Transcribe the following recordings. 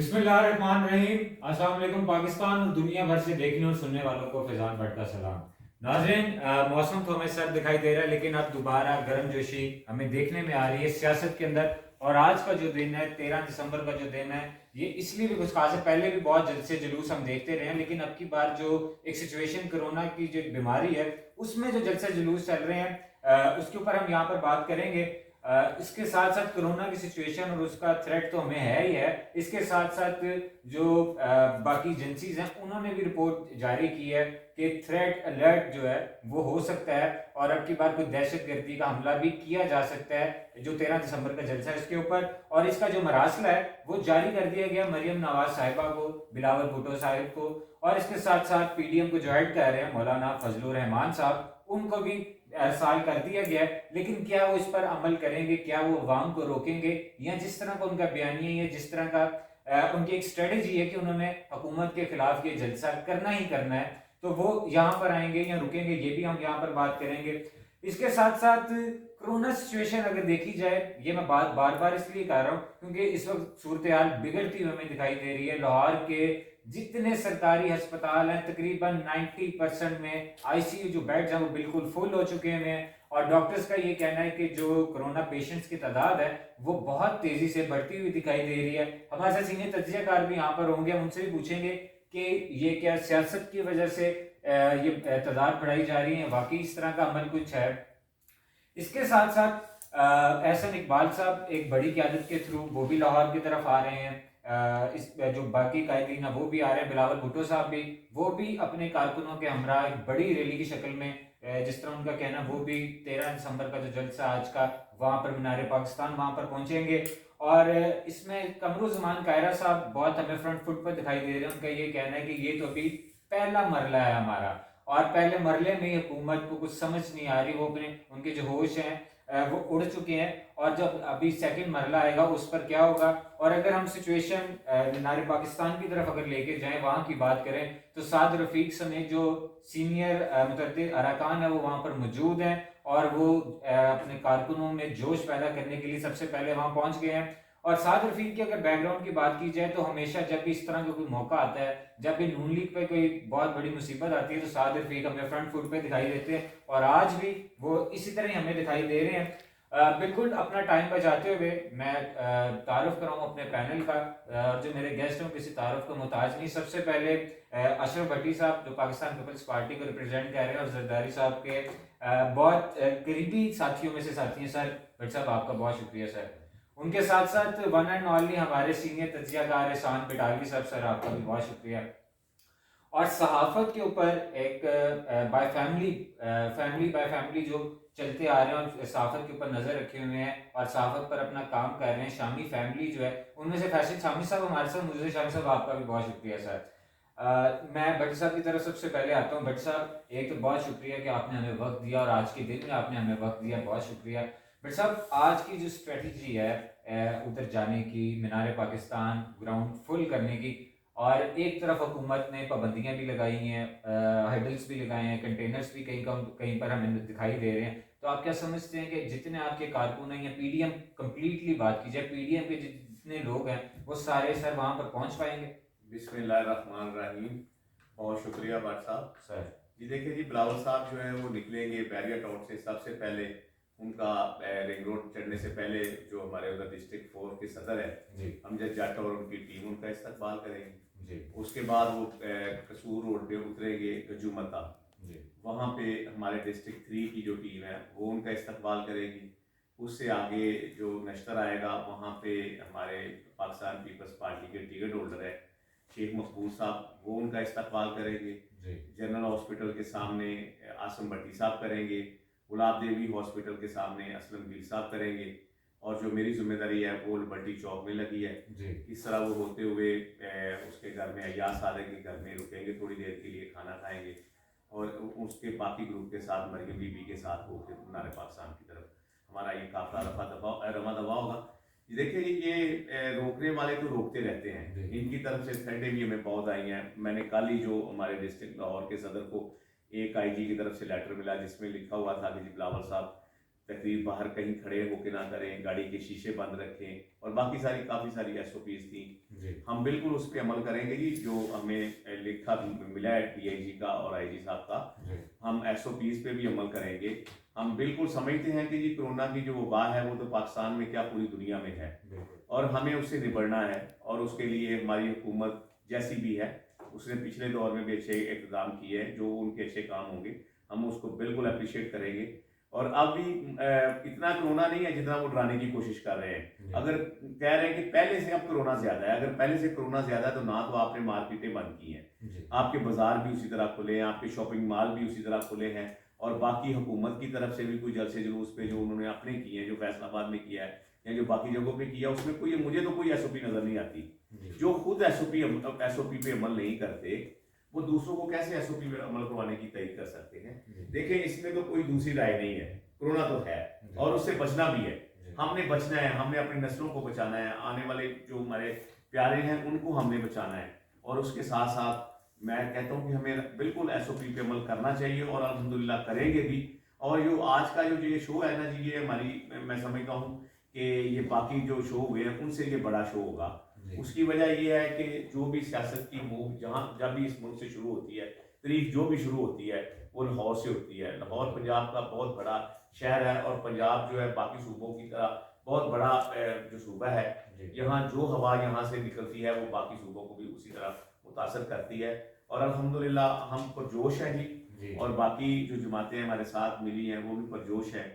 بسم اللہ الرحمن الرحیم۔ السلام علیکم پاکستان اور دنیا بھر سے دیکھنے اور سننے والوں کو فیضان بٹ کا سلام۔ ناظرین، موسم تو ہمیں سرد دکھائی دے رہا ہے، لیکن اب دوبارہ گرم جوشی ہمیں دیکھنے میں آ رہی ہے سیاست کے اندر۔ اور آج کا جو دن ہے 13 دسمبر کا جو دن ہے، یہ اس لیے بھی کچھ خاص ہے۔ پہلے بھی بہت جلسے جلوس ہم دیکھتے رہے ہیں، لیکن اب کی بار جو ایک سچویشن کرونا کی جو بیماری ہے، اس میں جو جلسے جلوس چل رہے ہیں، اس کے اوپر ہم یہاں پر بات کریں گے۔ اس کے ساتھ ساتھ کرونا کی سچویشن اور اس کا تھریٹ تو ہمیں ہے ہی ہے، اس کے ساتھ ساتھ جو باقی ایجنسیز ہیں انہوں نے بھی رپورٹ جاری کی ہے کہ تھریٹ الرٹ جو ہے وہ ہو سکتا ہے، اور اب کی بار کوئی دہشت گردی کا حملہ بھی کیا جا سکتا ہے جو 13 دسمبر کا جلسہ ہے اس کے اوپر۔ اور اس کا جو مراسلہ ہے وہ جاری کر دیا گیا مریم نواز صاحبہ کو، بلاول بھٹو صاحب کو، اور اس کے ساتھ ساتھ پی ڈی ایم کو جو ہیڈ کر رہے ہیں مولانا فضل الرحمان صاحب، ان کو بھی ارسال کر دیا گیا ہے۔ لیکن کیا وہ اس پر عمل کریں گے؟ کیا وہ عوام کو روکیں گے؟ یا جس طرح کا ان کا بیانیہ ہے، جس طرح کا ان کی ایک اسٹریٹجی ہے کہ انہوں نے حکومت کے خلاف یہ جلسہ کرنا ہی کرنا ہے، تو وہ یہاں پر آئیں گے یا رکیں گے؟ یہ بھی ہم یہاں پر بات کریں گے۔ اس کے ساتھ ساتھ کرونا سچویشن اگر دیکھی جائے، یہ میں بات بار بار اس لیے کر رہا ہوں کیونکہ اس وقت صورتحال بگڑتی ہوئی ہمیں دکھائی دے رہی ہے۔ لاہور کے جتنے سرکاری ہسپتال ہیں تقریباً 90% میں آئی سی یو جو بیڈز ہیں وہ بالکل فل ہو چکے ہیں، اور ڈاکٹرز کا یہ کہنا ہے کہ جو کرونا پیشنٹس کی تعداد ہے وہ بہت تیزی سے بڑھتی ہوئی دکھائی دے رہی ہے۔ ہمارے ساتھ سینئر تجزیہ کار بھی یہاں پر ہوں گے، ہم ان سے بھی پوچھیں گے کہ یہ کیا سیاست کی وجہ سے یہ تعداد بڑھائی جا رہی ہے، واقعی اس طرح کا عمل کچھ ہے؟ اس کے ساتھ ساتھ احسن اقبال صاحب ایک بڑی قیادت کے تھرو وہ بھی لاہور کی طرف آ رہے ہیں، اس جو باقی قائدین ہیں وہ بھی آ رہے ہیں، بلاول بھٹو صاحب بھی، وہ بھی اپنے کارکنوں کے ہمراہ ایک بڑی ریلی کی شکل میں، جس طرح ان کا کہنا وہ بھی 13 دسمبر کا جو جلسہ آج کا وہاں پر مینار پاکستان وہاں پر پہنچیں گے۔ اور اس میں قمر الزمان کائرہ صاحب بہت ہمیں فرنٹ فٹ پر دکھائی دے رہے ہیں۔ ان کا یہ کہنا ہے کہ یہ تو ابھی پہلا مرحلہ ہے ہمارا، اور پہلے مرحلے میں حکومت کو کچھ سمجھ نہیں آ رہی، وہ اپنے ان کے جو ہوش ہیں وہ اڑ چکے ہیں، اور جب ابھی سیکنڈ مرحلہ آئے گا اس پر کیا ہوگا۔ اور اگر ہم سچویشن مینار پاکستان کی طرف اگر لے کے جائیں، وہاں کی بات کریں تو سعد رفیق سمیت جو سینئر متعدد اراکان ہیں وہ وہاں پر موجود ہیں، اور وہ اپنے کارکنوں میں جوش پیدا کرنے کے لیے سب سے پہلے وہاں پہنچ گئے ہیں۔ اور سعد رفیق کی اگر بیک گراؤنڈ کی بات کی جائے تو ہمیشہ جب بھی اس طرح کا کوئی موقع آتا ہے، جب بھی نون لیگ پہ کوئی بہت بڑی مصیبت آتی ہے، تو سعد رفیق ہمیں فرنٹ فٹ پہ دکھائی دیتے ہیں، اور آج بھی وہ اسی طرح ہی ہمیں دکھائی دے رہے ہیں۔ بالکل اپنا ٹائم بچاتے ہوئے میں تعارف کراؤں اپنے پینل کا، اور جو میرے گیسٹ ہیں کسی تعارف کا محتاج نہیں۔ سب سے پہلے اشرف بھٹی صاحب جو پاکستان پیپلز پارٹی کو ریپرزینٹ کر رہے ہیں، اور زرداری صاحب کے بہت قریبی ساتھیوں میں سے ساتھی ہیں۔ سر بھٹ صاحب آپ کا بہت شکریہ سر۔ ان کے ساتھ ساتھ ون اینڈ اونلی ہمارے سینئر تجزیہ کار احسان بٹالوی صاحب، سر آپ کا بھی بہت شکریہ۔ اور صحافت کے اوپر ایک بائی فیملی جو چلتے آ رہے ہیں اور صحافت کے اوپر نظر رکھے ہوئے ہیں اور صحافت پر اپنا کام کر رہے ہیں، شامی فیملی جو ہے ان میں سے فیصل شامی صاحب ہمارے ساتھ موجود ہے۔ شامی صاحب آپ کا بھی بہت شکریہ سر۔ میں بٹ صاحب کی طرف سب سے پہلے آتا ہوں۔ بٹ صاحب ایک تو بہت شکریہ کہ آپ نے ہمیں وقت دیا، اور آج کے دن میں آپ نے ہمیں وقت دیا، بہت شکریہ۔ بٹ صاحب آج کی جو اسٹریٹجی ہے ادھر جانے کی، مینار پاکستان گراؤنڈ فل کرنے کی، اور ایک طرف حکومت نے پابندیاں بھی لگائی ہیں، ہیڈلز بھی لگائے ہیں، کنٹینرز بھی کہیں پر ہمیں دکھائی دے رہے ہیں، تو آپ کیا سمجھتے ہیں کہ جتنے آپ کے کارکن ہیں یا پی ڈی ایم کمپلیٹلی بات کی جائے، پی ڈی ایم کے جتنے لوگ ہیں وہ سارے سر وہاں پر پہنچ پائیں گے؟ بسم اللہ الرحمن الرحیم، بہت شکریہ بٹ صاحب۔ سر جی دیکھیں جی، بلاول صاحب جو ہیں وہ نکلیں گے بیریا ٹاؤن سے سب سے پہلے، ان کا رنگ روڈ چڑھنے سے پہلے جو ہمارے ادھر ڈسٹرکٹ 4 کے صدر ہے جی امجد جٹ اور ان کی ٹیم ان کا استقبال کریں گے۔ جی اس کے بعد وہ قصور روڈ پہ اتریں گے گجو متا، جی وہاں پہ ہمارے ڈسٹرکٹ 3 کی جو ٹیم ہے وہ ان کا استقبال کرے گی۔ اس سے آگے جو نشتر آئے گا وہاں پہ ہمارے پاکستان پیپلز پارٹی کے ٹکٹ ہولڈر ہے شیخ مقبول صاحب، وہ ان کا استقبال کریں گے۔ جی جنرل ہاسپٹل کے سامنے آسم بھٹی صاحب کریں گے، گلاب دیوی ہاسپٹل کے سامنے اسلم گیر صاحب کریں گے، اور جو میری ذمہ داری ہے وہ بلٹی چوک میں لگی ہے۔ جی اس طرح وہ ہوتے ہوئے اس کے گھر میں ایاز صادق کے گھر میں رکیں گے، تھوڑی دیر کے لیے کھانا کھائیں گے، اور اس کے باقی گروپ کے ساتھ مریم بی بی کے ساتھ ہو کے مینار پاکستان کی طرف ہمارا یہ قافلہ رواں دوا ہوگا۔ دیکھیں یہ روکنے والے تو روکتے رہتے ہیں، ان کی طرف سے تھریٹیں بھی ہمیں بہت آئی ہیں۔ میں نے کل ہی جو ہمارے ڈسٹرکٹ لاہور کے صدر کو ایک آئی جی کی طرف سے لیٹر ملا جس میں لکھا ہوا تھا کہ جی بلاول صاحب तकरीर बाहर कहीं खड़े होके ना करें, गाड़ी के शीशे बंद रखें, और बाकी सारी काफ़ी सारी SOPs थी। हम बिल्कुल उस पर अमल करेंगे जी, जो हमें लिखा मिला है DIG का और IG साहब का, हम SOPs पे भी अमल करेंगे। हम बिल्कुल समझते हैं कि जी कोरोना की जो वबा है वो तो पाकिस्तान में क्या पूरी दुनिया में है, और हमें उससे निपटना है, और उसके लिए हमारी हुकूमत जैसी भी है उसने पिछले दौर में भी अच्छे इंतजाम किए हैं, जो उनके अच्छे काम होंगे हम उसको बिल्कुल अप्रिशिएट करेंगे। और अब भी इतना कोरोना नहीं है जितना वो डराने की कोशिश कर रहे हैं। अगर कह रहे हैं कि पहले से अब कोरोना ज्यादा है, अगर पहले से कोरोना ज्यादा है तो ना तो आपने मार्केटें बंद की हैं, आपके बाजार भी उसी तरह खुले हैं, आपके शॉपिंग मॉल भी उसी तरह खुले हैं, और बाकी हुकूमत की तरफ से भी कोई जलसे जुलूस पे जो उन्होंने अपने किए हैं, जो फैसलाबाद में किया है या जो बाकी जगहों पे किया, उसमें कोई मुझे तो कोई SOP नजर नहीं आती। जो खुद SOP पे अमल नहीं करते वो दूसरों को कैसे SOP पे अमल करवाने की तैयारी कर सकते हैं। देखें, इसमें तो कोई दूसरी राय नहीं है, कोरोना तो है और उससे बचना भी है। हमने बचना है, हमने अपनी नस्लों को बचाना है, आने वाले जो हमारे प्यारे हैं उनको हमने बचाना है, और उसके साथ साथ मैं कहता हूँ कि हमें बिल्कुल SOP पे अमल करना चाहिए, और अल्हम्दुलिल्लाह करेंगे भी। और जो आज का जो ये शो है ना जी, ये हमारी, मैं समझता हूँ कि ये बाकी जो शो हुए हैं उनसे ये बड़ा शो होगा। उसकी वजह ये है कि जो भी सियासत की मूव जहाँ जब भी इस मुल्क से शुरू होती है, तारीख जो भी शुरू होती है वो लाहौर से होती है। लाहौर पंजाब का बहुत बड़ा शहर है, और पंजाब जो है बाकी सूबों की तरह बहुत बड़ा जो सूबा है, यहाँ जो हवा यहाँ से निकलती है वो बाकी सूबों को भी उसी तरह मुतासर करती है। और अल्हम्दुलिल्लाह हम पुरजोश हैं जी, और बाकी जो जमातें हमारे साथ मिली हैं वो भी पुरजोश हैं,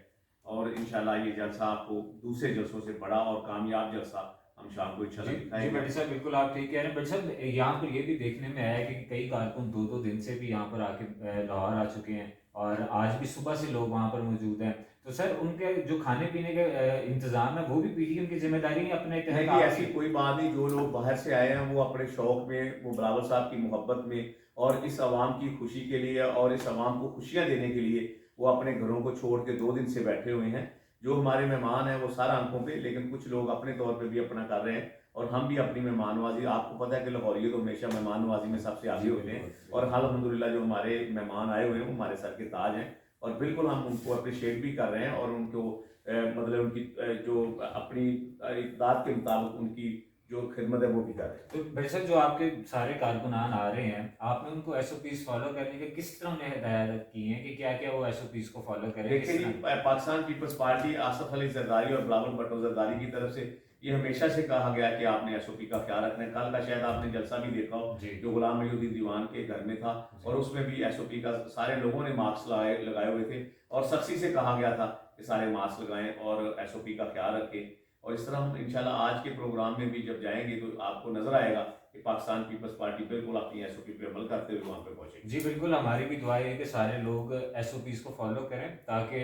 और इंशाल्लाह ये जलसा आपको दूसरे जलसों से बड़ा और कामयाब जलसा हम शाम को इंशाल्लाह दिखाएंगे। जी बड़ी साहब, बिल्कुल आप ठीक कह रहे हैं। बड़ी साहब, यहाँ पर ये भी देखने में आया कि कई कारकुन 2-2 दिन से भी यहाँ पर आके लाहौर आ चुके हैं, और आज भी सुबह से लोग वहाँ पर मौजूद हैं। तो सर, उनके जो खाने पीने के इंतजाम है वो भी PTM की जिम्मेदारी है अपने नहीं, ऐसी कोई बात नहीं। जो लोग बाहर से आए हैं वो अपने शौक में, वो बिलावल साहब की मोहब्बत में, और इस आवाम की खुशी के लिए और इस आवाम को खुशियाँ देने के लिए वो अपने घरों को छोड़ के 2 दिन से बैठे हुए हैं। जो हमारे मेहमान हैं वो सारा आंखों पे, लेकिन कुछ लोग अपने तौर पे भी अपना कर रहे हैं, और हम भी अपनी मेहमान नवाजी, आपको पता है कि लाहौरी तो हमेशा मेहमान नवाजी में सबसे आगे होते हैं, और अल्हम्दुलिल्लाह जो हमारे मेहमान आए हुए हैं वो हमारे सर के ताज हैं, और बिल्कुल हम उनको अप्रिशिएट भी कर रहे हैं, और उनको मतलब उनकी जो अपनी इक़दार के मुताबिक उनकी जो खिदमत है वो भी कर रहे हैं। तो भाई साहब, जो आपके सारे कारकुनान आ रहे हैं, आपने उनको SOPs फॉलो करने के किस तरह उन्हें हिदायत की है कि क्या क्या वो SOPs को फॉलो करें? देखिए जी, पाकिस्तान पीपल्स पार्टी आसफ अली जरदारी और बिलावल भुट्टो जरदारी की तरफ से ये हमेशा से कहा गया कि आपने SOP का ख्याल रखना है। कल का शायद आपने जलसा भी देखा हो जो गुलाम मोहउद्दीन दीवान के घर में था, और उसमें भी SOP का सारे लोगों ने मास्क लगाए हुए थे, और सख्ती से कहा गया था कि सारे मास्क लगाएं और SOP का ख्याल रखें। और इस तरह हम इंशाल्लाह आज के प्रोग्राम में भी जब जाएंगे तो आपको नजर आएगा कि पाकिस्तान पीपल्स पार्टी बिल्कुल अपनी SOP पे अमल करते हुए वहाँ पे पहुंचेगी। जी बिल्कुल, हमारी भी दुआ है कि सारे लोग SOPs को फॉलो करें, ताकि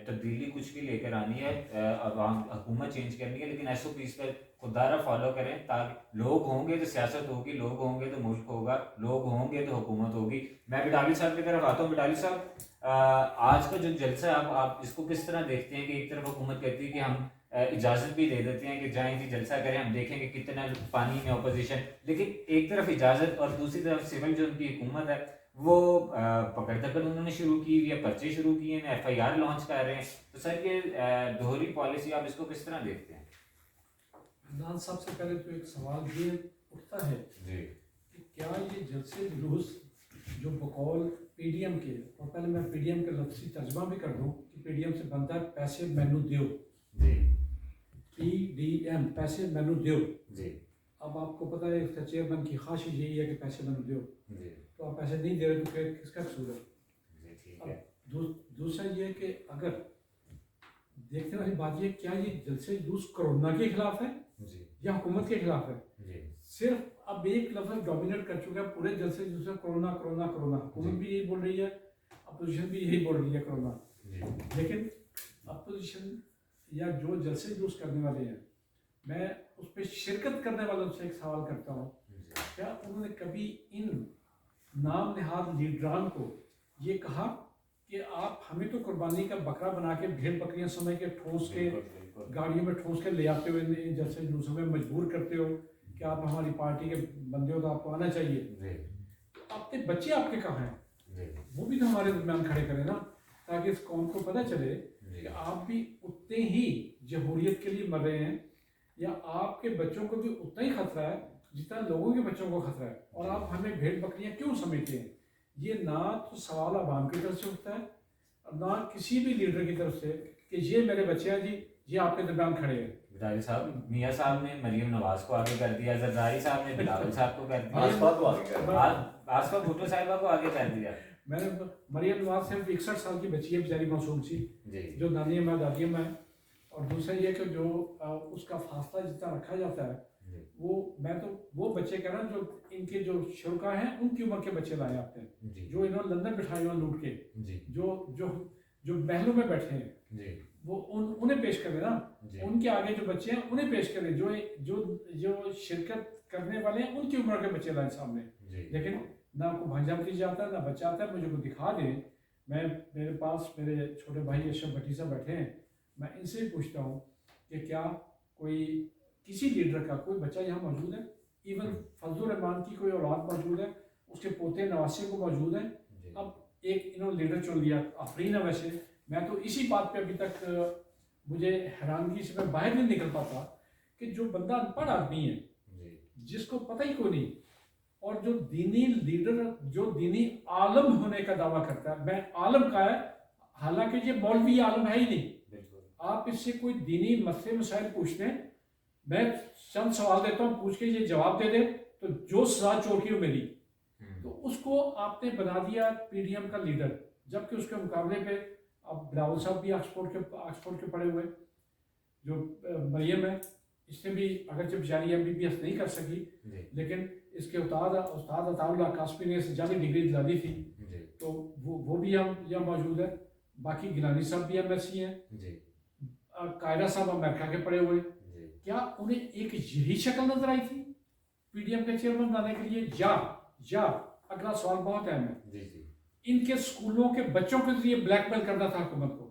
तब्दीली कुछ भी लेकर आनी है, हुकूमत चेंज करनी है, लेकिन SOPs पर खुदारा फॉलो करें, ताकि लोग होंगे तो सियासत होगी, लोग होंगे तो मुल्क होगा, लोग होंगे तो हुकूमत होगी। मैं बिडाली साहब की तरफ आता हूँ। बिडाली साहब, आज का जो जलसा है आप इसको किस तरह देखते हैं कि एक तरफ हुकूमत कहती है कि हम इजाज़त भी दे देते हैं कि जाएं जी जलसा करें, हम देखेंगे कितना पानी में अपोजिशन, लेकिन एक तरफ इजाज़त और दूसरी तरफ सिविल जो उनकी हुकूमत है वो पकड़ दकड़ उन्होंने शुरू की, या पर्चे शुरू किए हैं, FIR लॉन्च कर रहे हैं। तो सर, ये दोहरी पॉलिसी आप इसको किस तरह देखते हैं? अदनान, सबसे पहले तो एक सवाल ये उठता है जी कि क्या ये जलसे जुलूस जो बकौल PDM के, और पहले मैं PDM का लफ्ज़ी तर्जमा भी कर दूँ कि PDM से बनता है पैसे मैनू दियो जी, PDM पैसे मैनू दियो जी अब आपको पता है इसका चेयरमैन की ख्वाहिश यही है कि पैसे मैनू दियो, जी तो आप पैसे नहीं दे रहे तो फिर किसका कसूर है? जी, ठीक है। दूसरा ये है कि अगर देखने वाली बात ये, क्या ये जलसे जुलूस कोरोना के खिलाफ है जी या हुकूमत के खिलाफ है? जी सिर्फ अब एक लफ्ज़ डोमिनेट कर चुका है पूरे जलसे जुलूस में, कोरोना कोरोना कोरोना। हुकूमत भी यही बोल रही है, अपोजिशन भी यही बोल रही है कोरोना। लेकिन अपोजिशन या जो जलसे जुलूस करने वाले हैं, मैं उस पर शिरकत करने वालों से एक सवाल करता हूँ, क्या उन्होंने कभी इन नाम नहाद लीडरान को ये कहा कि आप हमें तो कुर्बानी का बकरा बना के भेड़ बकरियां समय के ठोस के गाड़ियों में ठोस के ले आते हुए जैसे दूसरों में मजबूर करते हो कि आप हमारी पार्टी के बंदे हो तो आपको आना चाहिए, तो अपने बच्चे आपके कहाँ हैं? वो भी तो हमारे दरम्यान खड़े करें ना, ताकि इस कौम को पता चले کہ آپ بھی اتنے ہی جمہوریت کے لیے مر رہے ہیں یا آپ کے بچوں کو بھی اتنا ہی خطرہ ہے جتنا لوگوں کے بچوں کو خطرہ ہے، اور آپ ہمیں بھیڑ بکریاں کیوں سمجھتے ہیں؟ یہ نہ تو سوال عوام کی طرف سے اٹھتا ہے اور نہ کسی بھی لیڈر کی طرف سے کہ یہ میرے بچے ہیں جی، یہ آپ کے درمیان کھڑے ہیں۔ بٹالی صاحب، میاں صاحب نے مریم نواز کو آگے کر دیا، زرداری صاحب نے بلاول صاحب کو کر دیا، آصفا کو آگے کر دیا، آصفا بھٹو صاحبہ کو آگے کر دیا۔ میں نے مریم نواز سے 61 سال کی بچی ہے بیچاری، معصوم سی، جی جو نانی میں دادی میں، اور دوسرا یہ کہ جو اس کا فاصلہ جتنا رکھا جاتا ہے جی میں تو وہ بچے کہہ رہا ہوں جو ان کے جو شرکا ہیں ان کی عمر کے بچے لائے آتے ہیں، جی جو انہوں نے لندن بٹھائے ہوئے لوٹ کے، جی جو جو جو محلوں میں بیٹھے ہیں، جی وہ انہیں پیش کریں نا، جی ان کے آگے جو بچے ہیں انہیں پیش کریں، جو جو جو شرکت کرنے والے ہیں ان کی عمر کے بچے لائے سامنے۔ جی لیکن نہ کوئی بھانجا بھتیجا آتا ہے نہ بچہ آتا ہے، مجھے کو دکھا دیں، میرے پاس میرے چھوٹے بھائی اشرف بھٹی صاحب بیٹھے ہیں، میں ان سے پوچھتا ہوں کہ کیا کوئی کسی لیڈر کا کوئی بچہ یہاں موجود ہے؟ ایون فضل الرحمان کی کوئی اولاد موجود ہے، اس کے پوتے نواسے کو موجود ہیں؟ اب ایک انہوں نے لیڈر چن لیا، آفرین ہے ویسے، میں تو اسی بات پہ ابھی تک مجھے حیرانگی سے میں باہر نہیں نکل پاتا کہ جو بندہ ان پڑھ آدمی ہے، جس کو پتہ ہی کوئی نہیں، اور جو دینی لیڈر، جو دینی عالم ہونے کا دعویٰ کرتا ہے، میں عالم کا ہے، حالانکہ یہ مولوی عالم ہے ہی نہیں۔ آپ اس سے کوئی دینی مسئلے مسائل پوچھتے ہیں، میں چند سوال دیتا ہوں، پوچھ کے یہ جواب دے دے تو جو سزا چوٹیوں ملی، تو اس کو آپ نے بنا دیا پی ڈی ایم کا لیڈر، جبکہ اس کے مقابلے پہ اب بلاول صاحب بھی آکسفورڈ کے پڑھے ہوئے، جو مریم ہے، اس نے بھی اگرچہ بیچاری MBBS نہیں کر سکی، لیکن اس کے استاد عطا اللہ قاسمی نے اسے جعلی ڈگری دلا دی تھی، تو وہ بھی یہاں موجود ہے۔ باقی گیلانی صاحب بھی MSc ہیں، قائرہ صاحب امریکہ کے پڑھے ہوئے، کیا انہیں ایک یہی شکل نظر آئی تھی پی ڈی ایم کے چیئرمین بنانے کے لیے؟ یا اگلا سوال بہت اہم ہے، ان کے اسکولوں کے بچوں کے ذریعے بلیک میل کرنا تھا حکومت کو؟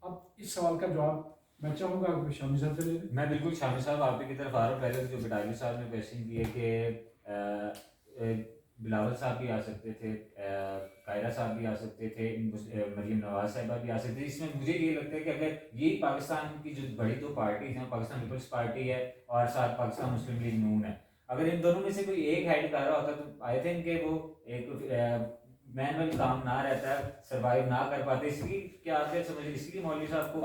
اب اس سوال کا جواب میں چاہوں گا کہ شامی صاحب سے لے لیں۔ میں بالکل شامی صاحب آپ کی طرف آ رہا ہوں۔ پہلے جو بٹالی صاحب نے کویشچن کی ہے کہ بلاول صاحب بھی آ سکتے تھے، قائرہ صاحب بھی آ سکتے تھے، مریم نواز صاحبہ بھی آ سکتے تھے۔ اس میں مجھے یہ لگتا ہے کہ اگر یہ پاکستان کی جو بڑی دو پارٹیز ہیں، پاکستان پیپلز پارٹی ہے اور ساتھ پاکستان مسلم لیگ نون ہے، اگر ان دونوں میں سے کوئی ایک ہیڈ کر رہا ہوتا تو آئی تھنک کہ وہ ایک مینول کام نہ رہتا ہے، سروائیو نہ کر پاتے۔ اس کی کیا آپ سمجھ، اس لیے مولوی صاحب کو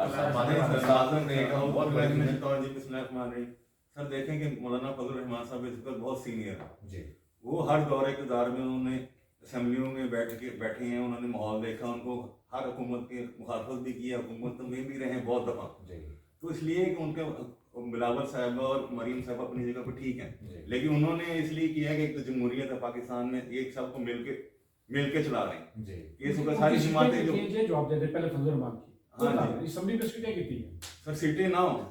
سر دیکھیں کہ مولانا فضل الرحمان صاحب اس پر بہت سینئر ہیں، جی وہ ہر دور اقتدار میں انہوں نے اسمبلیوں میں بیٹھے ہیں، انہوں نے ماحول دیکھا، ان کو ہر حکومت کی مخالفت بھی کی ہے، حکومت میں بھی رہے ہیں بہت دفعہ، تو اس لیے کہ ان کے بلاول صاحبہ اور مریم صاحب اپنی جگہ پہ ٹھیک ہیں، لیکن انہوں نے اس لیے کیا کہ ایک تو جمہوریت ہے پاکستان میں، ایک سب کو مل کے چلا رہے ہیں، یہ سب ساری جماعتیں جو جواب دے دے پہلے فضل الرحمان کی اسمبلی میں سیٹیں کتنی ہیں؟ سر سیٹیں نہ ہوں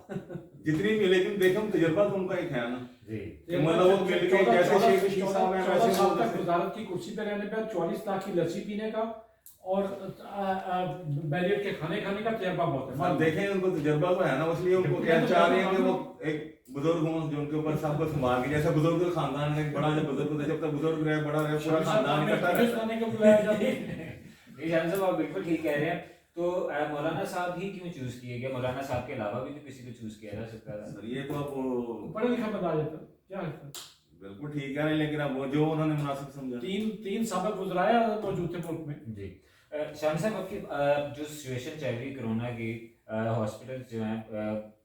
جتنی بھی، لیکن دیکھیں تجربہ تو ان کا ایک ہے نا، مطلب وہ مل کے جیسے شیخ رشید صاحب ہیں ویسے 14 سال تک وزارت کی کرسی پہ رہنے پہ 44 لاکھ کی لسی پینے کا اور بیریئر کے کھانے کا تجربہ بہت ہے۔ آپ دیکھیں ان کو تجربہ تو ہے نا، اس لیے ان کو کیا چاہ رہے ہیں کہ وہ ایک بزرگ ہوں جو ان کے اوپر سب کو سنبھال کے، جیسے بزرگ کا خاندان ہے، بڑا جو بزرگ ہوتا ہے، جب تک بزرگ رہے بڑا رہے پورا خاندان اکٹھا رہتا ہے۔ شاہد صاحب آپ بالکل ٹھیک کہہ رہے ہیں۔ تو مولانا صاحب ہی کیوں چوز کیے گئے؟ مولانا صاحب کے علاوہ بھی تو کسی کو چوز کیا جا سکتا تھا۔ سر یہ تو آپ پڑھا لکھا بندہ آ جاتا کیا ہے، بالکل ٹھیک ہے، لیکن اب وہ جو انہوں نے مناسب سمجھا، تین سابق وزراء موجود تھے ملک میں۔ جی شامی صاحب، آپ کی جو سچویشن چل رہی کرونا کی، ہاسپٹل جو ہیں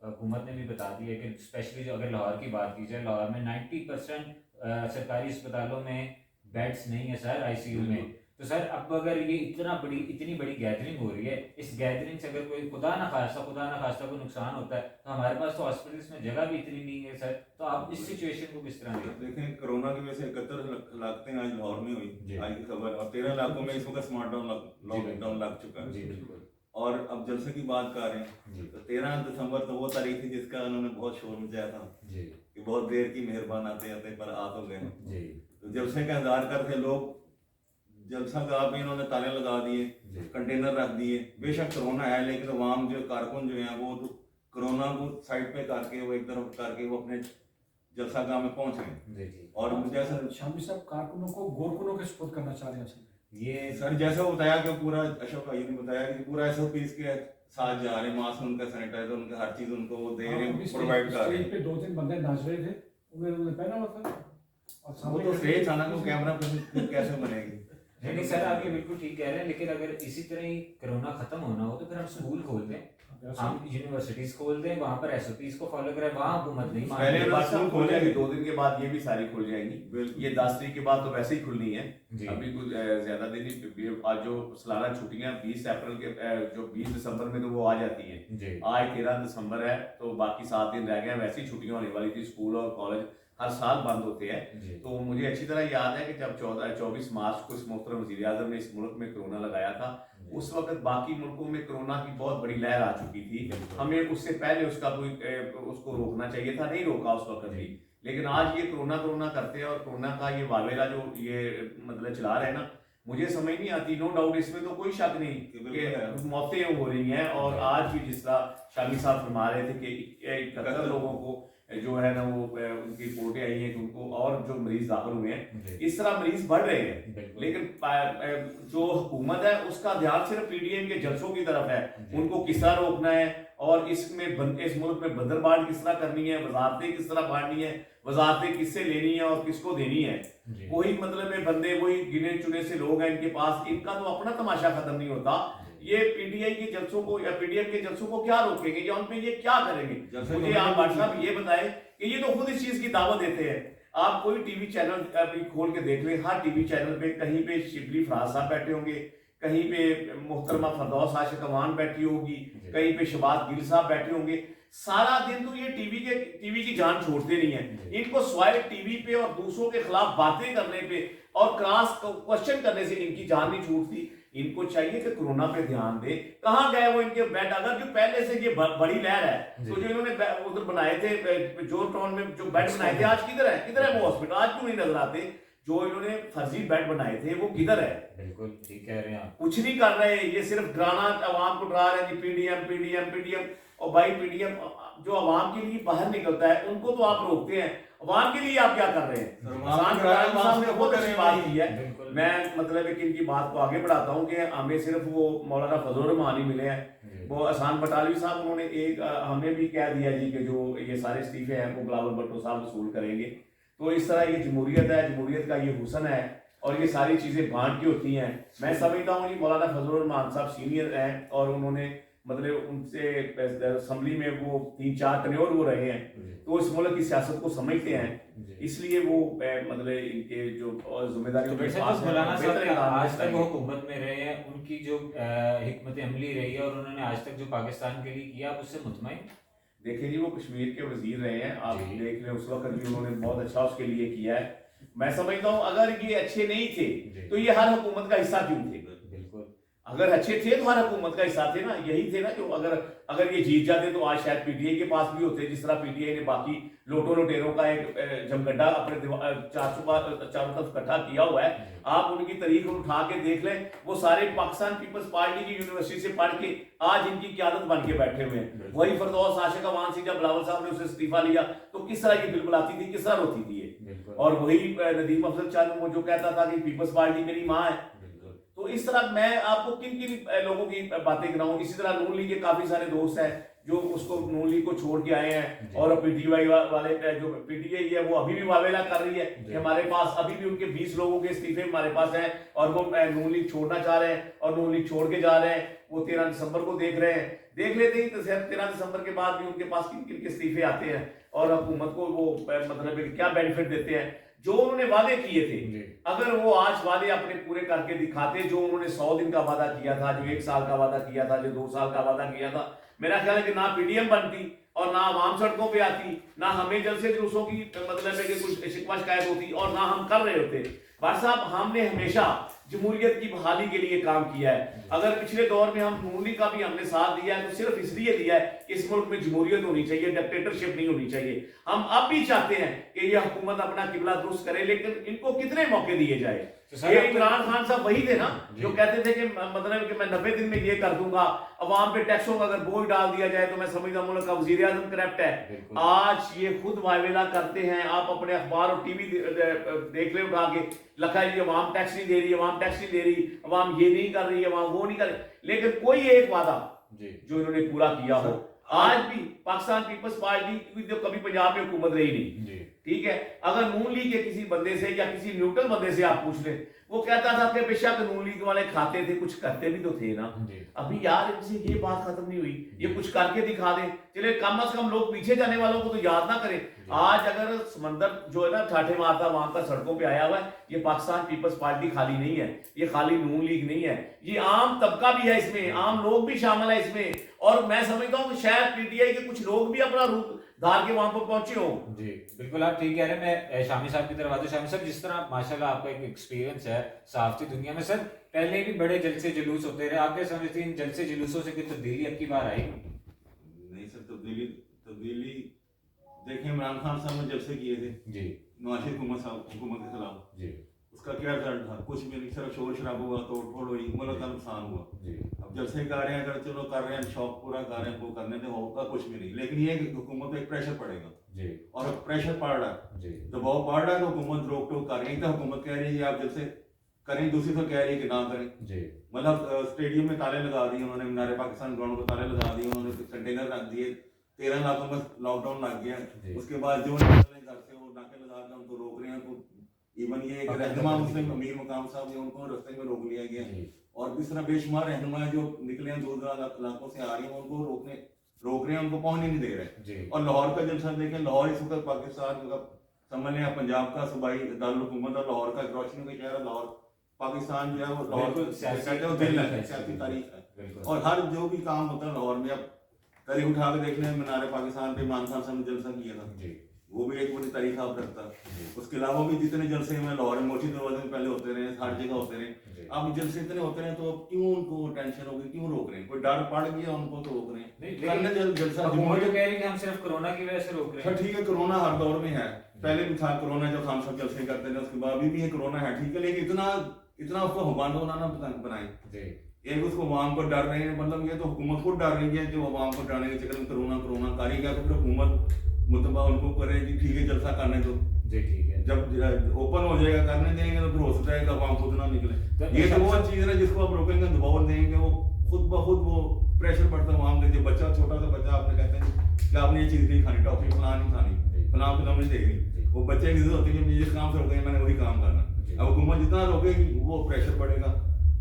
حکومت نے بھی بتا دی ہے کہ اسپیشلی جو اگر لاہور کی بات کی جائے، لاہور میں 90% سرکاری اسپتالوں میں بیڈس نہیں ہے سر، ICU میں۔ تو سر اب اگر یہ اتنی بڑی گیدرنگ ہو رہی ہے، اس گیدرنگ سے اگر کوئی خدا نہ خواستہ کوئی نقصان ہوتا ہے تو ہمارے پاس تو ہاسپٹلس میں جگہ بھی اتنی نہیں ہے سر، تو آپ اس سچویشن کو کس طرح دیکھیں کرونا کی وجہ سے 71 ہلاکتیں آج لاہور میں ہوئی، آج کی خبر، اور 13 علاقوں میں اس وقت اسمارٹ لاک ڈاؤن لگ چکا ہے، اور اب جلسے کی بات کر رہے ہیں تو 13 دسمبر تو وہ تاریخ تھی جس کا انہوں نے بہت شور مچایا تھا کہ بہت دیر کی مہربان آتے پر آ تو گئے، تو جلسے کا انتظار کرتے لوگ، جلسہ گاہ پہ انہوں نے تالے لگا دیے، کنٹینر رکھ دیے، بے شک کرونا ہے لیکن عوام جو کارکن جو ہیں وہ تو کرونا کو سائڈ پہ کر کے، وہ ایک طرف کر کے وہ اپنے جلسہ گاہ میں پہنچ گئے، اور جیسا شامی صاحب کارکنوں کو گورکنوں کے سپورٹ کرنا چاہ رہے ہیں یہ سر جیسا بتایا کہ پورا اشوک بھائی نے بتایا کہ پورا SOPs کے साथ जा रहे हैं, मास्क उनका, सैनिटाइजर उनका, हर चीज उनको वो दे रहे हाँ, हैं, प्रोवाइड कर रहे स्टेज पे हैं। 2-3 बंदे नाच रहे थे, उन्होंने पहना हुआ था और वो सामने तो स्टेज था ना, वो कैमरा पे कैसे बनेगी? नहीं सर, आप ये बिल्कुल ठीक कह रहे हैं, लेकिन अगर इसी तरह ही कोरोना खत्म होना हो तो फिर हम स्कूल खोल दें, हम यूनिवर्सिटीज खोल दें, वहाँ पर एसओपीज को फॉलो करें, वहाँ हुकूमत नहीं पहले माने। बात स्कूल खोल जाएगी, 2 दिन के बाद ये भी सारी खुल जाएंगी। ये 10 तारीख के बाद तो वैसे ही खुलनी है, जी अभी कुछ ज्यादा दिन नहीं। आज जो सालाना छुट्टियां 20 अप्रैल के जो 20 दिसंबर में तो वो आ जाती हैं। जी आज 13 दिसंबर है, तो बाकी 7 दिन रह गए हैं। वैसे ही छुट्टियां होने वाली थी, स्कूल और कॉलेज हर साल बंद होते हैं। जी तो मुझे अच्छी तरह याद है कि जब 24 मार्च को इस मोहतरम वज़ीर आज़म ने इस मुल्क में कोरोना लगाया था, उस वक्त बाकी मुल्कों में कोरोना की बहुत बड़ी लहर आ चुकी थी। बिल्कुल। हमें उससे पहले उसका कोई उसको रोकना चाहिए था, नहीं रोका उस वक्त भी। लेकिन आज ये कोरोना करते हैं और कोरोना का ये वावेला जो ये मतलब चला रहे हैं ना, मुझे समझ नहीं आती। नो डाउट इसमें तो कोई शक नहीं कि मौतें हो रही हैं। और आज भी जिस तरह शामी साहब फरमा रहे थे कि 71 लोगों को जो है ना वो उनकी रिपोर्टें आई हैं कि उनको और जो मरीज दाखिल हुए हैं, इस तरह मरीज बढ़ रहे हैं। बिल्कुल। लेकिन जो हुकूमत है उसका ध्यान सिर्फ पीडीएम के जलसों की तरफ है, उनको किस तरह रोकना है और इस मुल्क में बंदरबांट किस तरह करनी है, वजारतें किस तरह बांटनी है, वजारतें किससे लेनी है और किसको देनी है। वही मतलब में बंदे, वही गिने चुने से लोग हैं इनके पास, इनका तो अपना तमाशा खत्म नहीं होता। ये पीटीआई के जलसों को या पीडीएम के जलसों को क्या रोकेंगे या उन पे ये क्या करेंगे? मुझे आप भाई साहब ये बताएं कि ये तो खुद इस चीज की दावत देते हैं। आप कोई टीवी चैनल अभी खोल के देख लें, हर टीवी चैनल पे कहीं पे शिबली फराज साहब बैठे होंगे, कहीं पे मोहतरमा फरदौस आशिक अमान बैठी होगी, कहीं पे शबाज गिल साहब बैठे होंगे। सारा दिन तो ये टीवी की जान छोड़ते नहीं है। इनको स्वाय टीवी पे और दूसरों के खिलाफ बातें करने पे और क्रॉस क्वेश्चन करने से इनकी जान नहीं छूटती। इनको चाहिए कि कोरोना पे ध्यान दे। कहाँ गए वो इनके बेड? अगर जो पहले से ये बड़ी लहर है, तो जो इन्होंने उधर बनाए थे जोर टाउन में जो बेड बनाए थे, आज किधर है? किधर है वो हॉस्पिटल? आज क्यों नहीं नजर आते? जो इन्होंने फर्जी बेड बनाए थे वो किधर है? बिल्कुल ठीक कह रहे हैं आप। कुछ नहीं कर रहे, ये सिर्फ डराना, आवाम को डरा रहे हैं पीडीएम। और भाई पीडीएम जो आवाम के लिए बाहर निकलता है उनको तो आप रोकते हैं, आवाम के लिए आप क्या कर रहे हैं? बहुत अच्छी बात की है। मैं मतलब कि इनकी बात को आगे बढ़ाता हूँ कि हमें सिर्फ वो मौलाना फजल रहमान ही मिले हैं। वो अहसान बटालवी साहब, उन्होंने एक हमें भी कह दिया जी कि जो ये सारे इस्तीफे हैं वो बिलावल भुट्टो साहब वसूल करेंगे। तो इस तरह ये जमहूरियत है, जमहूरियत का ये हुस्न है और ये सारी चीजें बांट की होती हैं। मैं समझता हूँ जी मौलाना फजल रहमान साहब सीनियर हैं और उन्होंने मतलब उनसे असेंबली में वो 3-4 टर्न्योर वो रहे हैं, तो इस मुल्क की सियासत को समझते हैं, इसलिए वो मतलब इनके जो जिम्मेदारियों के पास है। मौलाना साहब आज तक वो हुकूमत में रहे हैं, उनकी जो हिकमत अमली रही है और उन्होंने आज तक जो पाकिस्तान के लिए किया, आप उससे मुतमईन? देखिए जी, वो कश्मीर के वजीर रहे हैं, आप देख लें, उस वक्त भी उन्होंने बहुत अच्छा उसके लिए किया है। मैं समझता हूँ अगर ये अच्छे नहीं थे तो ये हर हुकूमत का हिस्सा क्यों थे? अगर अच्छे थे तो हर हुकूमत का हिस्सा थे ना, यही थे ना जो अगर ये जीत जाते तो आज शायद पीटीआई के पास भी होते। जिस तरह पीटीआई ने बाकी लोटो लोटेरों का एक जमगड्ढा अपने चारों तरफ इकट्ठा किया हुआ है, आप उनकी तारीख उठा के देख लें, वो सारे पाकिस्तान पीपल्स पार्टी की यूनिवर्सिटी से पढ़ के आज इनकी क्यादत बन के बैठे हुए हैं। वही फरदौस आशिक अमान से जब बिलावल साहब ने उसे इस्तीफा लिया तो किस तरह की बिल्कुल आती थी, किस तरह रोती थी ये। और वही नदीम अफजल चंद वो जो कहता था कि पीपल्स पार्टी मेरी माँ है। तो इस तरह मैं आपको किन लोगों की बातें कराऊं। इसी तरह नून लीग के काफी सारे दोस्त हैं जो उसको नून लीग को छोड़ के आए हैं और पीटीआई वाले जो पीटीआई है वो अभी भी वावेला कर रही है कि हमारे पास अभी भी उनके 20 लोगों के इस्तीफे हमारे पास हैं और वो नून लीग छोड़ना चाह रहे हैं और नून लीग छोड़ के जा रहे हैं। वो 13 दिसंबर को देख रहे हैं, देख लेते ही 13 दिसंबर के बाद भी उनके पास किन के इस्तीफे आते हैं और हुकूमत को वो मतलब क्या बेनिफिट देते हैं। जो उन्होंने वादे किए थे, अगर वो आज वादे अपने पूरे करके दिखाते, जो उन्होंने 100 दिन का वादा किया था, जो 1 साल का वादा किया था, जो 2 साल का वादा किया था, मेरा ख्याल है कि ना पीडीएम बनती और ना आवाम सड़कों पे आती, ना हमें जलसे जुलूसों की मतलब है कि कुछ शिकवा शिकायत होती और ना हम कर रहे होते। भाई साहब, हमने हमेशा जमहूरियत की बहाली के लिए काम किया है। अगर पिछले दौर में हम नून लीग का भी हमने साथ दिया है तो सिर्फ इसलिए दिया है कि इस मुल्क में जमहूरियत होनी चाहिए, डिक्टेटरशिप नहीं होनी चाहिए। हम अब भी चाहते हैं कि यह हुकूमत अपना किबला दुरुस्त करे, लेकिन इनको कितने मौके दिए जाए? ये इमरान खान साहब वही थे ना जो कहते थे कि मतलब कि मैं 90 दिन में ये कर दूंगा, अवाम पे टैक्सों का अगर बोझ डाल दिया जाए तो मैं समझता हूं मुल्क का वजीर आजम करप्ट है। आज ये खुद वावेला करते हैं, आप अपने अखबार और टीवी देख ले उठा के, लिखा है अवाम टैक्स नहीं दे रही, अवाम टैक्स नहीं दे रही, अवाम ये नहीं कर रही, अवाम वो नहीं कर रही, लेकिन कोई एक वादा जो इन्होंने पूरा किया हो। आज भी पाकिस्तान पीपल्स पार्टी जो कभी पंजाब में हुकूमत रही नहीं, ठीक है, अगर नून लीग के किसी बंदे से या किसी न्यूट्रल बंदे से आप पूछ ले, वो कहता था कि बेशक नून लीग वाले खाते थे, कुछ करते भी तो थे ना। अभी यार इनसे ये बात खत्म नहीं हुई, ये कुछ करके दिखा दे, चले कम से कम लोग पीछे जाने वालों को तो याद ना करें। आज अगर समंदर जो है ना ठाठे मारता वहां का सड़कों पे आया हुआ है, ये पाकिस्तान पीपल्स पार्टी खाली नहीं है, ये खाली नून लीग नहीं है, ये आम तबका भी है इसमें, आम लोग भी शामिल है इसमें। और मैं समझता हूँ कि शायद पीटीआई के कुछ लोग भी अपना रूप धार के वहां पर पहुंचे हो। जी बिल्कुल, आप ठीक कह रहे हैं। मैं शामी साहब की तरफ आता हूं। शामी साहब, जिस तरह माशाल्लाह आपका एक एक्सपीरियंस है सहाफती दुनिया में, सर पहले भी बड़े जलसे जुलूस होते रहे, आप क्या समझते हैं इन जलसे जुलूसों से कोई तब्दीली अब की बार आई? नहीं सर, तब्दीली देखिए, इमरान खान साहब ने जलसे किए थे जी, नवाज हुकूमत के खिलाफ जी, उसका क्या रिजल्ट था? कुछ भी नहीं, सिर्फ शोर शराबा हुआ, तोड़ फोड़ हुई, मुल्क का नुकसान हुआ। जी, अब जलसे कर रहे हैं, अगर चलो कर रहे हैं, शौक पूरा कर रहे हैं, वो करने दे, होगा कुछ भी नहीं। लेकिन ये हुकूमत पे एक प्रेशर पड़ेगा, जी, और प्रेशर पड़ रहा है, जी, दबाव पड़ रहा है, तो हुकूमत रोक टोक कर रही है। तो हुकूमत कह रही है आप जलसे करें, दूसरी तो कह रही है कि ना करें। जी, मतलब स्टेडियम में ताले लगा दिए उन्होंने, मीनार पाकिस्तान ग्राउंड को ताले लगा दिए उन्होंने, कंटेनर रख दिए, 13 लाखों में लॉकडाउन लग गया। उसके बाद जो निकल रहे घर से वो नाके लगा के उनको रोक रहे हैं। तो इवन ये एक रहनुमा मुस्लिम अमीर मकाम साहब है, उनको रास्ते में रोक लिया गया। और इस तरह बेशुमार रहनुमा जो निकले हैं दूर दराज इलाकों से आ रही हैं, उनको रोक रहे हैं, उनको पहुंच ही नहीं दे रहे। और लाहौर का जलसा देखें, लाहौर इस वक्त पाकिस्तान का समझ लें, पंजाब का सूबाई दारुल हुकूमत और लाहौर का रोशनी का शहर है लाहौर। पाकिस्तान जो है वो लाहौर को दिल है, सियासी तारीख है। और हर जो भी काम होता है लाहौर में, अब तारीख उठा के देख लें, मीनार पाकिस्तान पे इमरान खान साहब ने जलसा किया था, वो भी एक बड़ी तारीख आप रखता। उसके अलावा भी जितने जलसे में लाहौर में मोची दरवाजे में पहले होते रहे, हर जगह होते रहे। अब जलसे इतने होते रहे तो क्यों उनको टेंशन होगी, क्यों रोक रहे हैं? कोई डर पड़ गया उनको तो रोक रहे हैं। जलसा हुकूमत कह रही है कि हम सिर्फ कोरोना की वजह से रोक रहे हैं। ठीक है, कोरोना हर दौर में है, पहले भी था कोरोना जब हम सब जलसे करते थे, उसके बाद अभी भी ये कोरोना है, ठीक है, लेकिन इतना उसको हुबान बनाए। एक उसको अवाम को डर रहे हैं, मतलब ये तो हुकूमत को डर रही है, जो अवाम को डरने के चक्कर में कोरोना कारी क्या, तो फिर हुकूमत मुतबा उनको करे कि ठीक है जलसा करने दो, ठीक है, जब ओपन हो जाएगा करने देंगे तो फिर हो सकता है कि अवाम खुद ना निकले। ये तो वो चीज है जिसको आप रोकेंगे, दबाव देंगे, वो खुद ब खुद वो प्रेशर पड़ता है अवाम के। बच्चा, छोटा सा बच्चा, आपने कहते हैं कि आपने ये चीज नहीं खानी, टॉफी फलां नहीं खानी, फलां फिल्म नहीं देखनी, वो बच्चे की जिद होती है जिस काम से रोके मैंने वही काम करना। अब हुकूमत जितना रोकेगी वो प्रेशर पड़ेगा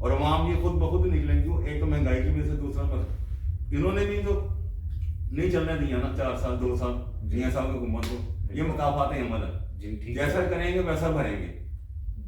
और अवाम ये खुद ब खुद निकलेंगे। एक तो महंगाई की वजह से, दूसरा पर इन्होंने भी तो नहीं चलने दिया ना 4 साल 2 साल मियां साहब की हुकूमत को। ये मुकाफात अमल है, जैसा करेंगे वैसा भरेंगे।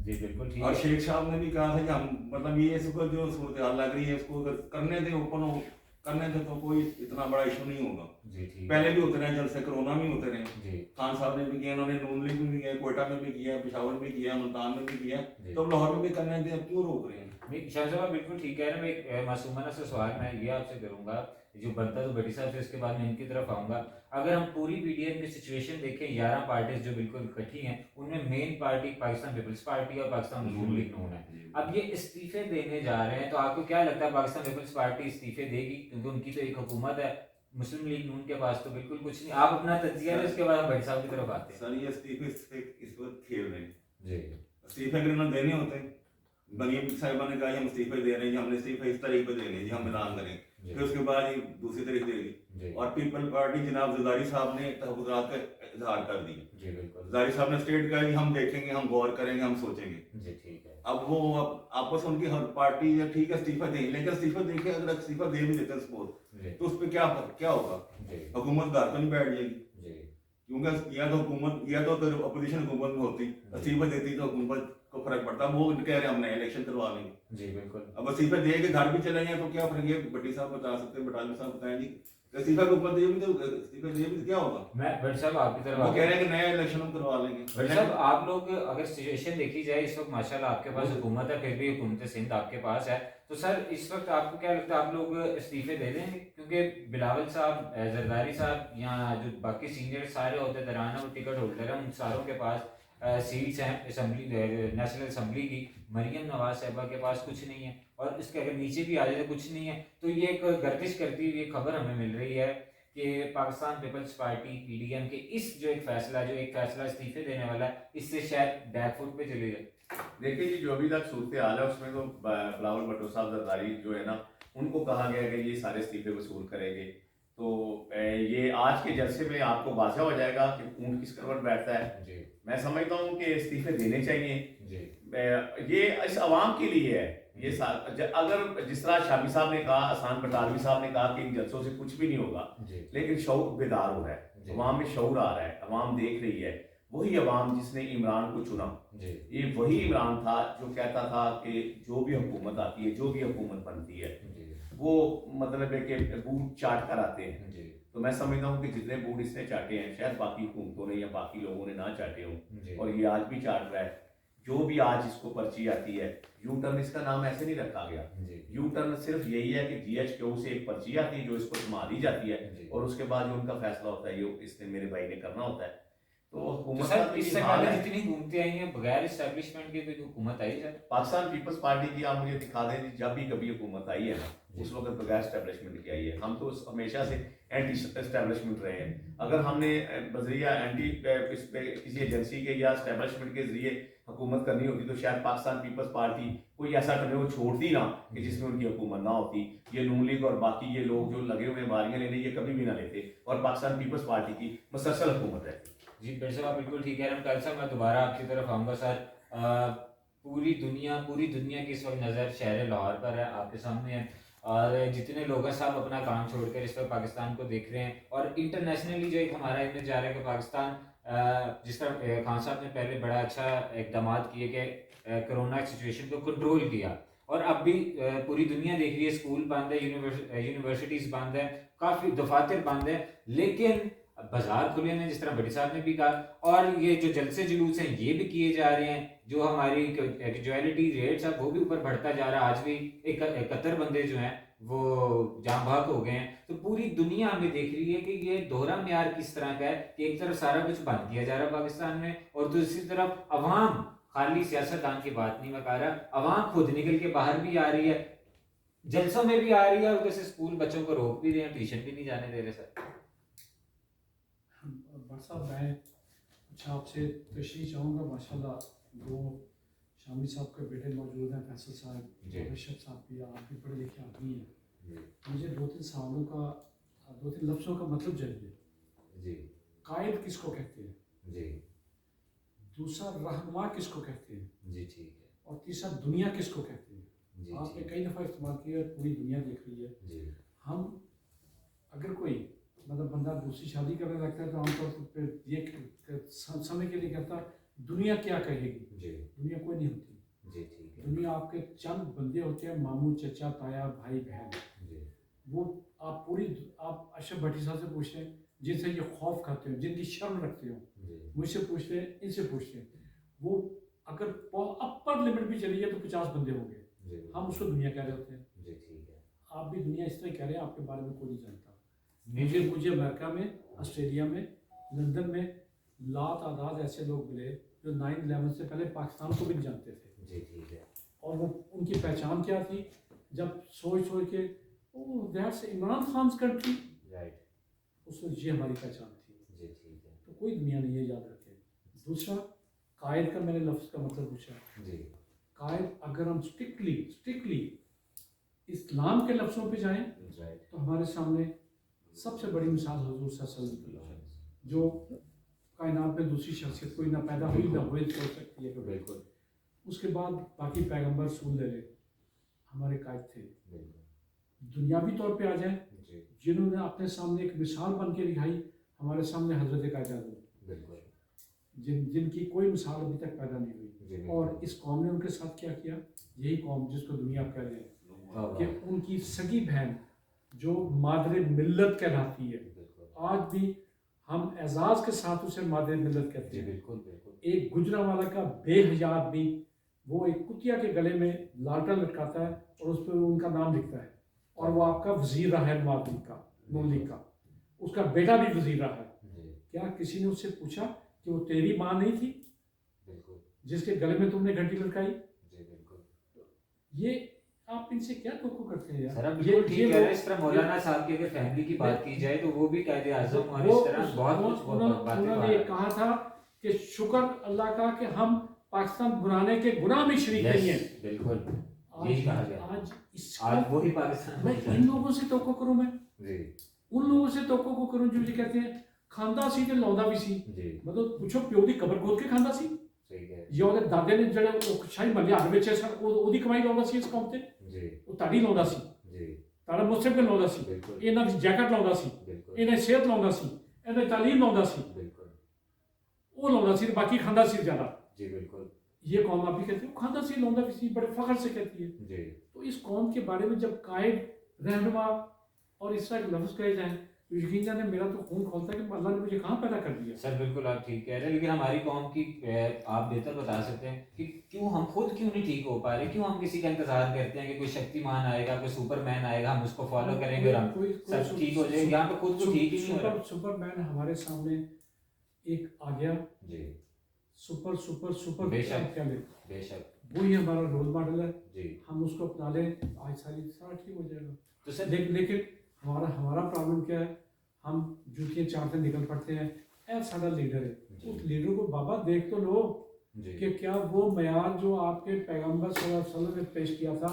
जी बिल्कुल ठीक। और शेख साहब ने भी कहा था कि हम मतलब ये इसको जो सूरत हाल लग रही है इसको अगर करने दें, ओपन हो करने दें तो कोई इतना बड़ा इशू नहीं होगा। जी ठीक। पहले भी होते रहे जलसे, कोरोना में होते रहे, खान साहब ने भी किया, इन्होंने नून लीग में भी किया, कोयटा में भी किया, पेशावर में भी किया, मुल्तान में भी किया, तो लाहौर में भी करने दें, अब क्यों रोक रहे हैं? शाह साहब बिल्कुल ठीक कह रहे हैं। मैं एक मासूमाना सा सवाल मैं ये आपसे करूंगा, जो बनता तो बटी साहब से, इसके बाद मैं इनकी तरफ आऊंगा। अगर हम पूरी पीडीएम की सिचुएशन देखें, 11 पार्टीज जो बिल्कुल इकट्ठी हैं, उनमें main party Pakistan peoples party और पाकिस्तान मुस्लिम लीग नून है। अब ये इस्तीफे देने जा रहे हैं, तो आपको क्या लगता है पाकिस्तान पीपल्स पार्टी इस्तीफे देगी? क्योंकि उनकी तो एक हुकूमत है, मुस्लिम लीग नून के पास तो बिल्कुल कुछ नहीं। आप अपना तज्जिया है, उसके बाद हम बटी साहब की तरफ आते हैं। सर ये इस्तीफे इस वक्त खेल रहे हैं जी। इस्तीफे अगर इन्होंने देने होते, बनीम साहिबा ने कहा हम इस्तीफे दे रहे हैं, हमने इस्तीफे इस तारीख पे देने हैं, हम ऐलान करें, फिर उसके बाद ये दूसरी तारीख दे दी। और पीपल पार्टी जनाब ज़रदारी साहब ने तहफ़्फ़ुज़ात का इजहार कर दिया। जी बिल्कुल। ज़रदारी साहब ने स्टेट कहा कि हम देखेंगे, हम गौर करेंगे, हम सोचेंगे। जी ठीक है। अब वो आपस में उनकी हर पार्टी या ठीक है इस्तीफा दें, लेकिन इस्तीफा देखे अगर इस्तीफा दे भी देते हैं सपोज, तो उस पर क्या होगा? हुकूमत घर तो नहीं बैठ जाएगी, क्योंकि या तो हुकूमत या तो अगर अपोजिशन हुकूमत में होती, इस्तीफा देती तो हुकूमत को फर्क पड़ता। वो कह रहे हैं हम नए इलेक्शन करवा लेंगे। जी बिल्कुल। अब इस्तीफा दे के घर भी चले जाए तो क्या फर्क है? बट्टी साहब बता सकते हैं, बटालियन साहब बताएं जी, इस्तीफा के ऊपर दे भी तो इस्तीफा दे भी तो क्या होगा? मैं बट साहब आपकी तरफ वो कह रहे हैं कि नया इलेक्शन हम करवा लेंगे। बट साहब आप लोग अगर सिचुएशन देखी जाए, इस वक्त माशाल्लाह आपके पास हुकूमत है, फिर भी हुकूमत सिंध आपके पास है, तो सर इस वक्त आपको क्या लगता है आप लोग इस्तीफे दे देंगे? क्योंकि बिलावल साहब, जरदारी साहब, यहाँ जो बाकी सीनियर सारे अहदेदारान हैं वो टिकट होल्डर हैं, उन सारों के पास सीट्स हैं असेंबली, नेशनल असेंबली की। मरियम नवाज साहिबा के पास कुछ नहीं है, और इसके अगर नीचे भी आ जाए तो कुछ नहीं है। तो ये एक गर्दिश करती हुई खबर हमें मिल रही है कि पाकिस्तान पीपल्स पार्टी पीडीएम के इस जो एक फैसला इस्तीफे देने वाला है, इससे शायद बैकफुट पे चले जाए। देखिए जी, जो अभी तक सूरत हाल है उसमें तो बिलावल भुट्टो साहब जरदारी जो है ना, ان کو کہا گیا کہ یہ سارے استعفے وصول کریں گے. تو یہ آج کے جلسے میں آپ کو واضح ہو جائے گا کہ اونٹ کس کروٹ بیٹھتا ہے. میں سمجھتا ہوں کہ استعفے دینے چاہیے. یہ اس عوام کے لیے ہے. یہ اگر جس طرح شامی صاحب نے کہا, احسان بٹالوی صاحب نے کہا کہ ان جلسوں سے کچھ بھی نہیں ہوگا, لیکن شعور بیدار ہو رہا ہے, عوام میں شعور آ رہا ہے, عوام دیکھ رہی ہے. وہی عوام جس نے عمران کو چنا, یہ وہی عمران تھا جو کہتا تھا کہ جو بھی حکومت آتی ہے, جو بھی حکومت بنتی ہے, وہ مطلب ہے کہ بوٹ چاٹ کر آتے ہیں. تو میں سمجھتا ہوں کہ جتنے بوٹ اس نے چاٹے ہیں شاید باقی حکومتوں نے یا باقی لوگوں نے نہ چاٹے ہوں, اور یہ آج بھی چاٹ رہا ہے. جو بھی آج اس کو پرچی آتی ہے, یو ٹرن اس کا نام ایسے نہیں رکھا گیا. یو ٹرن صرف یہی ہے کہ جی ایچ کیو سے ایک پرچی آتی ہے جو اس کو سما دی جاتی ہے, اور اس کے بعد جو ان کا فیصلہ ہوتا ہے یہ اس نے میرے بھائی نے کرنا ہوتا ہے. تو حکومت اس سے پہلے جتنی حکومتیں آئی ہیں بغیر اسٹیبلشمنٹ کے کوئی حکومت آئی ہے؟ پاکستان پیپلز پارٹی کی آپ مجھے دکھا دیں جب بھی کبھی حکومت آئی ہے نا, اس وقت بغیر اسٹیبلشمنٹ کی آئی ہے. ہم تو ہمیشہ سے اینٹی اسٹیبلشمنٹ رہے ہیں. اگر ہم نے بذریعہ اینٹی اس پہ کسی ایجنسی کے یا اسٹیبلشمنٹ کے ذریعے حکومت کرنی ہوتی تو شاید پاکستان پیپلز پارٹی کوئی ایسا کرنے کو چھوڑتی نہ کہ جس میں ان کی حکومت نہ ہوتی. یہ نون لیگ اور باقی یہ لوگ جو لگے ہوئے باریاں لینے, یہ کبھی بھی نہ لیتے, اور پاکستان پیپلز پارٹی کی مسلسل حکومت ہے. جی پھر صاحب بالکل ٹھیک ہے. کل صاحب میں دوبارہ آپ کی طرف آؤں گا. سر پوری دنیا کی اس وقت نظر شہر لاہور پر ہے, آپ کے سامنے ہے, اور جتنے لوگ ہیں صاحب اپنا کام چھوڑ کر اس وقت پاکستان کو دیکھ رہے ہیں. اور انٹرنیشنلی جو ایک ہمارا امیج جا رہا ہے کہ پاکستان جس طرح خان صاحب نے پہلے بڑا اچھا اقدامات کیے کہ کرونا سچویشن کو کنٹرول کیا, اور اب بھی پوری دنیا دیکھ رہی ہے, اسکول بند ہے, یونیورسٹیز بند ہے, کافی دفاتر بند ہیں, لیکن بازار کھلے ہیں جس طرح بڑی صاحب نے بھی کہا. اور یہ جو جلسے جلوس ہیں یہ بھی کیے جا رہے ہیں, جو ہماری کیجویلٹی ریٹس ہے وہ بھی اوپر بڑھتا جا رہا ہے. آج بھی 71 بندے جو ہیں وہ جام بحق ہو گئے ہیں. تو پوری دنیا ہمیں دیکھ رہی ہے کہ یہ دوہرا معیار کس طرح کا ہے کہ ایک طرف سارا کچھ بند کیا جا رہا ہے پاکستان میں, اور دوسری طرف عوام, خالی سیاستدان کی بات نہیں میں کہہ رہا, عوام خود نکل کے باہر بھی آ رہی ہے, جلسوں میں بھی آ رہی ہے, اور جیسے اسکول بچوں کو روک بھی رہے ہیں, ٹیوشن بھی نہیں جانے دے رہے. سر بٹ صاحب میں کچھ آپ سے تشریح چاہوں گا. ماشاء اللہ دو شامی صاحب کے بیٹے موجود ہیں, فیصل صاحب, رشد صاحب بھی, آپ بھی پڑھے لکھے آدمی ہیں. مجھے 2-3 سوالوں کا 2-3 لفظوں کا مطلب چاہیے. قائد کس کو کہتے ہیں؟ دوسرا رہنما کس کو کہتے ہیں؟ اور تیسرا دنیا کس کو کہتے ہیں؟ آپ نے کئی دفعہ استعمال کیا, پوری دنیا دیکھ رہی ہے. ہم اگر کوئی مطلب بندہ دوسری شادی کرنے لگتا ہے تو عام طور پر یہ سمجھ کے لیے کہتا دنیا کیا کہے گی. دنیا کوئی نہیں ہوتی. دنیا آپ کے چند بندے ہوتے ہیں, ماموں, چچا, تایا, بھائی, بہن. وہ آپ اشرف بھٹی صاحب سے پوچھتے ہیں جن سے یہ خوف کھاتے ہو, جن کی شرم رکھتے ہو, مجھ سے پوچھتے ہیں, ان سے پوچھتے ہیں. وہ اگر اپر لمٹ بھی چلی جائے تو 50 بندے ہوں گے, ہم اس کو دنیا کہہ رہے ہوتے ہیں. آپ بھی دنیا اس طرح کہہ رہے ہیں, آپ کے بارے میں کوئی نہیں جانتا. مجھے امریکہ میں, آسٹریلیا میں, لندن میں لا تعداد ایسے لوگ ملے جو 9/11 سے پہلے پاکستان کو بھی نہیں جانتے تھے. اور وہ ان کی پہچان کیا تھی, جب سوچ کے دیٹس عمران خان's کنٹری, اس میں یہ ہماری پہچان تھی. تو کوئی دنیا نہیں ہے, یاد رکھے. دوسرا قائد کا میں نے لفظ کا مطلب پوچھا. قائد اگر ہم اسٹرکٹلی اسلام کے لفظوں پہ جائیں تو ہمارے سامنے سب سے بڑی مثال حضور صلی اللہ علیہ وسلم ہے, جو کائنات میں دوسری شخصیت کوئی نہ پیدا ہوئی نہ ہوئی ہو سکتی ہے. بالکل. اس کے بعد باقی پیغمبر رسول لے لے, ہمارے قائد تھے. دنیاوی طور پہ آ جائیں, جنہوں نے اپنے سامنے ایک مثال بن کے دکھائی, ہمارے سامنے حضرت قائد اعظم, جن کی کوئی مثال ابھی تک پیدا نہیں ہوئی. اور اس قوم نے ان کے ساتھ کیا کیا, یہی قوم جس کو دنیا کہہ رہے ہیں کہ ان کی سگی بہن جو مادر ملت کہلاتی ہے, آج بھی ہم اعزاز کے ساتھ اسے مادر ملت کہتے ہیں. ایک گجرانوالہ کا بے حیا آدمی, وہ ایک کتیا کے گلے میں لالٹا لٹکاتا ہے اور اس پہ ان کا نام لکھتا ہے, اور وہ آپ کا وزیر رہا ہے نون لیگ کا, اس کا بیٹا بھی وزیر رہا ہے. کیا کسی نے اس سے پوچھا کہ وہ تیری ماں نہیں تھی جس کے گلے میں تم نے گھنٹی لٹکائی؟ یہ آپ ان سے کیا توقع کرتے ہیں یار؟ بالکل ٹھیک کہہ رہے ہیں. اس طرح مولانا صاحب کی اگر فیملی کی بات کی جائے تو وہ بھی قائد اعظم, اور اس طرح بہت کچھ انہوں نے کہا تھا کہ شکر اللہ کا کہ ہم پاکستان بنانے کے گناہ میں شریک نہیں ہیں. بالکل. यही कहा गया। आज इस आज वही पाकिस्तान मैं इन लोगों से तवक्को करूं, मैं जी उन लोगों से तवक्को करूं जो ये कहते हैं खांदा सी ते लौंदा भी सी, जी मतलब पूछो प्यो दी कबर गोद के खांदा सी सही है ਜਾਂ ਉਹਦੇ ਦਾਦੇ ਨੇ ਜਿਹੜੇ ਸ਼ਾਹੀ ਮਹੱਲੇ ਹੱਲ ਵਿੱਚ ਸਨ ਉਹਦੀ ਕਮਾਈ ਲਾਉਂਦਾ ਸੀ ਇਸ ਕੰਮ ਤੇ, जी ਉਹ ਤੁਹਾਡੀ ਲਾਉਂਦਾ ਸੀ, जी ਤੁਹਾਡਾ ਮੁਸਤਕਬਲ ਲਾਉਂਦਾ ਸੀ, बिल्कुल ਇਹਨਾਂ ਦੀ ਜੈਕਟ ਲਾਉਂਦਾ ਸੀ, बिल्कुल ਇਹਨਾਂ ਦੀ ਸਿਹਤ ਲਾਉਂਦਾ ਸੀ, ਇਹਨਾਂ ਦੀ ਤਾਲੀਮ ਲਾਉਂਦਾ ਸੀ, बिल्कुल ਉਹ ਲਾਉਂਦਾ ਸੀ ਤੇ ਬਾਕੀ ਖਾਂਦਾ ਸੀ ਜ਼ਿਆਦਾ। जी बिल्कुल ये कौम आप भी कहती है खांदा सी लौंदा भी सी, बड़े फख्र से कहती है। जी तो इस कौम के बारे में जब कायद रहनुमा और इस तरह के लफ्ज़ कहे जाएं तो यकीन जाने मेरा तो खून खोलता है कि अल्लाह ने मुझे कहाँ पैदा कर दिया। सर बिल्कुल आप ठीक कह रहे हैं, लेकिन हमारी कौम की आप बेहतर बता सकते हैं कि क्यों हम खुद क्यों नहीं ठीक हो पा रहे, क्यों हम किसी का इंतजार करते हैं कि कोई शक्तिमान आएगा, कोई सुपरमैन आएगा, हम उसको फॉलो करेंगे और हम सब ठीक हो जाएगा। यहाँ पे खुद को ठीक ही नहीं हो रहा। सुपरमैन हमारे सामने एक आ गया, जी सुपर सुपर सुपर बेशक। क्या ले, बेशक वही हमारा रोल मॉडल है, जी। हम उसको अपना लें, आज सारा ठीक हो जाएगा। तो सर लेकिन हमारा प्रॉब्लम क्या है, हम जूतियाँ चाटते निकल पड़ते हैं, ऐसा सारा लीडर है, जी। उस लीडर को बाबा देख तो लो जी कि क्या वो मयार जो आपके पैगंबर सल्लल्लाहु अलैहि वसल्लम ने पेश किया था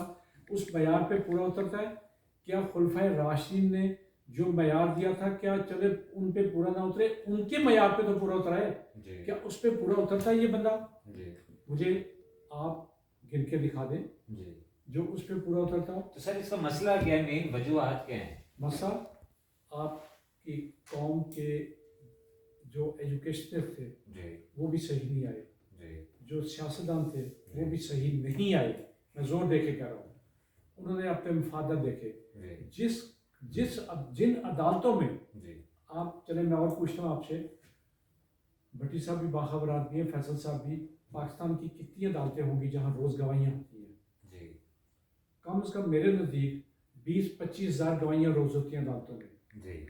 उस मयार पे पूरा उतरता है? क्या खुलफाए राशिदीन ने जो मयार दिया था क्या चले उन पे पूरा ना उतरे? उनके मयार पे तो पूरा उतरा है, जी क्या उस पे पूरा उतरता है ये बंदा? जी मुझे आप गिन के दिखा दें जी। जो उस पे पूरा उतरता हो। तो सर इसका मसला क्या है, मेन वजूहात क्या है? मसा आपकी कौम के जो एजुकेशनर थे जी वो भी सही नहीं आए, जी जो सियासतदान थे वो भी सही नहीं आए, मैं जोर दे के कह रहा हूँ। उन्होंने अपने मफादत देखे, जी जिन अदालतों में जी आप चले, मैं और पूछता हूँ आपसे, भट्टी साहब भी बाखबर आदमी है, फैसल साहब भी, पाकिस्तान की कितनी अदालतें होंगी जहाँ रोज़ गवाहियाँ होती हैं? जी कम से कम मेरे नज़दीक 20-25 हज़ार गवाहियाँ रोज़ होती हैं अदालतों में। जी।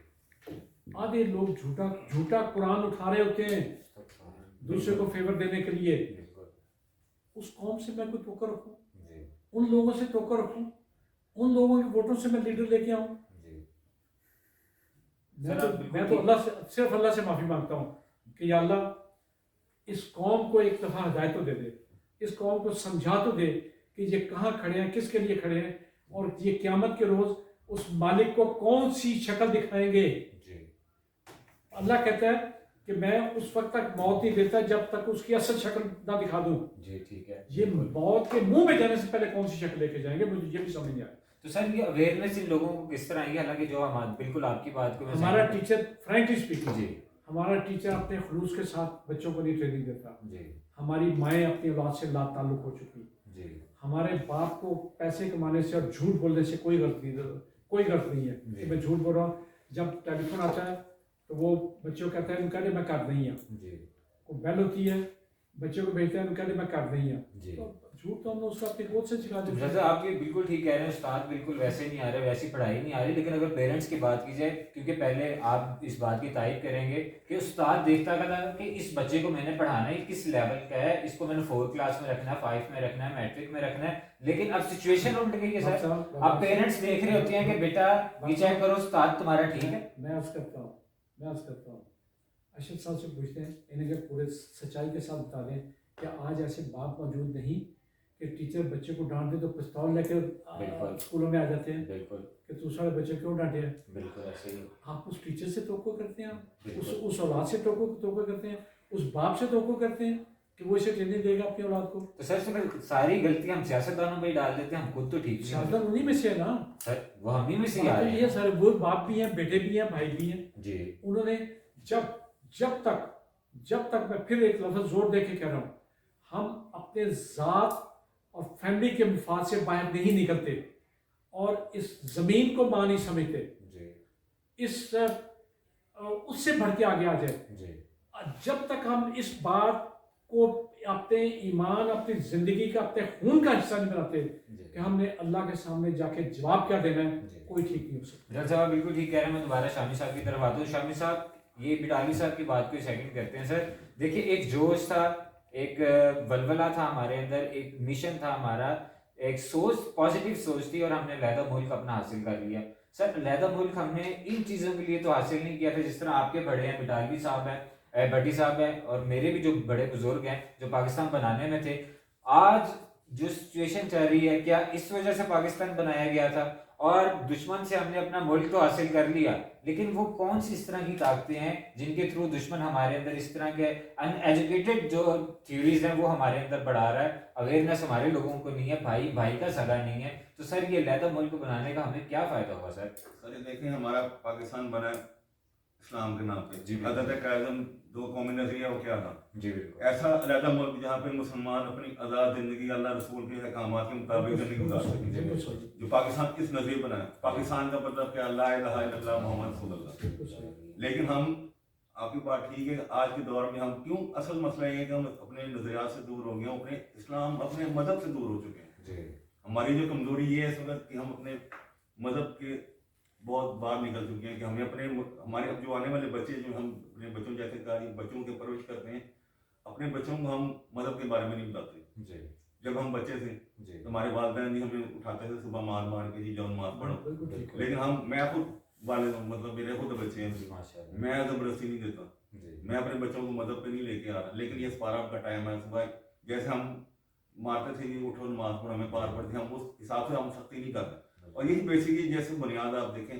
आधे लोग झूठा कुरान उठा रहे होते हैं दूसरे को फेवर देने के लिए। बिल्कुल उस कौम से मैं कोई तोकर रखूँ, जी उन लोगों से तोकर रखूँ, उन लोगों के वोटों से मैं लीडर लेके आऊँ? जी। मैं तो अल्लाह से, सिर्फ अल्लाह से माफ़ी मांगता हूँ कि या अल्लाह इस कौम को एक दफ़ा हिदायत तो दे दे, इस कौम को समझा तो दे कि ये कहाँ खड़े हैं, किसके लिए खड़े हैं, और ये क़यामत के रोज़ उस मालिक को कौन सी शक्ल दिखाएंगे। जी अल्लाह कहता है कि मैं उस वक्त तक मौत नहीं देता जब तक उसकी असल शक्ल ना दिखा दूँ। जी ठीक है। ये मौत के मुंह में जाने से पहले कौन सी शक्ल लेके जाएंगे, मुझे ये भी समझ नहीं आया। तो सर ये अवेयरनेस इन लोगों को किस तरह आएगी? हालांकि जो हम बिल्कुल आपकी बात को मैं हमारा सहमत- टीचर फ्रैंकली स्पीकिंग, जी हमारा टीचर अपने खलूस के साथ बच्चों को नहीं ट्रेनिंग देता। जी हमारी माएँ अपनी औलाद से ला ताल्लुक हो चुकी, जी हमारे बाप को पैसे कमाने से और झूठ बोलने से कोई गलती नहीं है जी। कि मैं झूठ बोल रहा हूँ। जब टेलीफोन आता है तो वो बच्चों को कहता है उनका मैं कर नहीं है, जी को बेल होती है बच्चों को भेजते हैं उनका मैं कर नहीं है, जी। तो झूठ तो हमने उसको अपनी गोद से सिखा तो दिया। जैसे आप ये बिल्कुल ठीक कह रहे हैं, उस्ताद बिल्कुल वैसे नहीं आ रहे, वैसी पढ़ाई नहीं आ रही, लेकिन अगर पेरेंट्स की बात की जाए, क्योंकि पहले आप इस बात की तारीफ करेंगे कि उस्ताद देखता था कि इस बच्चे को मैंने पढ़ाना है, किस लेवल का है, इसको मैंने 4 क्लास में रखना है, 5 में रखना है, मैट्रिक में रखना है। लेकिन अब सिचुएशन उल्ट गई है सर, अब पेरेंट्स देख रहे होते हैं कि बेटा ये चेक करो उस्ताद तुम्हारा ठीक है। मैं अर्ज करता हूँ अशरफ साहब से पूछते हैं, इन्हें जब पूरे सच्चाई के साथ बता दें कि आज ऐसे बाप मौजूद नहीं कि टीचर बच्चे को डांट दे तो पिस्तौल लेकर बिल्कुल। स्कूलों में आ जाते हैं बिल्कुल कि तू सारे बच्चे क्यों डांटे हैं। बिल्कुल ऐसे ही। आप उस टीचर से तोको करते हैं, आप बिल्कुल। उस औलाद से तोको करते हैं, उस बाप से तोको करते हैं कि वो इसे ट्रेनिंग देगा अपनी औलाद को। तो सर सारी गलतियां हम सियासतदानों पे ही डाल देते हैं, हम खुद तो ठीक नहीं शायद होते। उन्हीं में से है ना, सर वो हम ही में से ही आ बात तो रहे ये हैं। सारे वो बाप भी हैं, बेटे भी हैं, भाई भी हैं। जी उन्होंने जब तक मैं फिर एक लफ्ज़ जोर दे के कह रहा हूँ, हम अपने ज़ात और फैमिली के मफाद से बाहर नहीं निकलते और इस ज़मीन को मां नहीं समझते, जी इस उससे बढ़ के आगे आ जाए। जी जब तक हम इस बात को अपने ईमान, अपनी ज़िंदगी का, अपने खून का हिस्सा नहीं बनाते जी। कि हमने अल्लाह के सामने जाके जवाब क्या देना है, जी। कोई ठीक नहीं हो सकता। डॉक्टर साहब बिल्कुल ठीक कह रहे हैं। मैं दोबारा शामी साहब की तरफ आता हूँ। शामी साहब ये बिटाली साहब की बात को सेकंड करते हैं। सर देखिए, एक जोश था, एक वलवला था हमारे अंदर, एक मिशन था हमारा, एक सोच, पॉजिटिव सोच थी और हमने अलहदा मुल्क अपना हासिल कर लिया। सर अलहदा मुल्क हमने इन चीज़ों के लिए तो हासिल नहीं किया था जिस तरह आपके बड़े हैं, बिटालवी साहब हैं, भट्टी साहब हैं और मेरे भी जो बड़े बुजुर्ग हैं जो पाकिस्तान बनाने में थे। आज جو سچویشن چل رہی ہے کیا اس وجہ سے پاکستان بنایا گیا تھا؟ اور دشمن سے ہم نے اپنا ملک تو حاصل کر لیا، لیکن وہ کون سی اس طرح کی طاقتیں ہیں جن کے تھرو دشمن ہمارے اندر اس طرح کے ان ایجوکیٹڈ جو تھیوریز ہیں وہ ہمارے اندر بڑھا رہا ہے، اویئرنیس ہمارے لوگوں کو نہیں ہے، بھائی بھائی کا سگا نہیں ہے، تو سر یہ علیحدہ ملک بنانے کا ہمیں کیا فائدہ ہوا سر؟ سر یہ دیکھیں ہمارا پاکستان بنا اسلام کے نام پہ، جی حضرت اعظم دو قومی نظریہ وہ کیا تھا؟ جی بالکل ایسا علیحدہ ملک جہاں پہ مسلمان اپنی آزاد زندگی اللہ رسول کے احکامات کے مطابق زندگی گزار سکے، جو پاکستان کس نظریے بنا ہے، پاکستان کا مطلب کیا؟ لا الہ الا اللہ محمد رسول اللہ۔ لیکن ہم، آپ کی بات ٹھیک ہے، آج کے دور میں ہم کیوں، اصل مسئلہ یہ ہے کہ ہم اپنے نظریات سے دور ہو گئے ہیں، اپنے اسلام اپنے مذہب سے دور ہو چکے ہیں۔ ہماری جو کمزوری یہ ہے اس وقت کہ ہم اپنے مذہب کے بہت باہر نکل چکے ہیں، کہ ہمیں اپنے ہمارے اب جو آنے والے بچے جو ہم اپنے بچوں جیسے بچوں کے پرورش کرتے ہیں، اپنے بچوں کو ہم مذہب کے بارے میں نہیں بتاتے۔ جب ہم بچے تھے تو ہمارے والدین جی ہمیں اٹھاتے تھے صبح مار مار کے، جی جاؤ نماز پڑھو، لیکن میں خود والد ہوں، مطلب میرے خود بچے ہیں، میں زبردستی نہیں دیتا، میں اپنے بچوں کو مذہب پہ نہیں لے کے آ رہا، لیکن یہ سپارہ کا ٹائم ہے، صبح جیسے ہم مارتے تھے کہ اٹھو نماز پڑھو ہمیں پار پڑتے، ہم اس حساب سے ہم سختی نہیں کرتے۔ اور یہی بیسکلی جیسے بنیاد آپ دیکھیں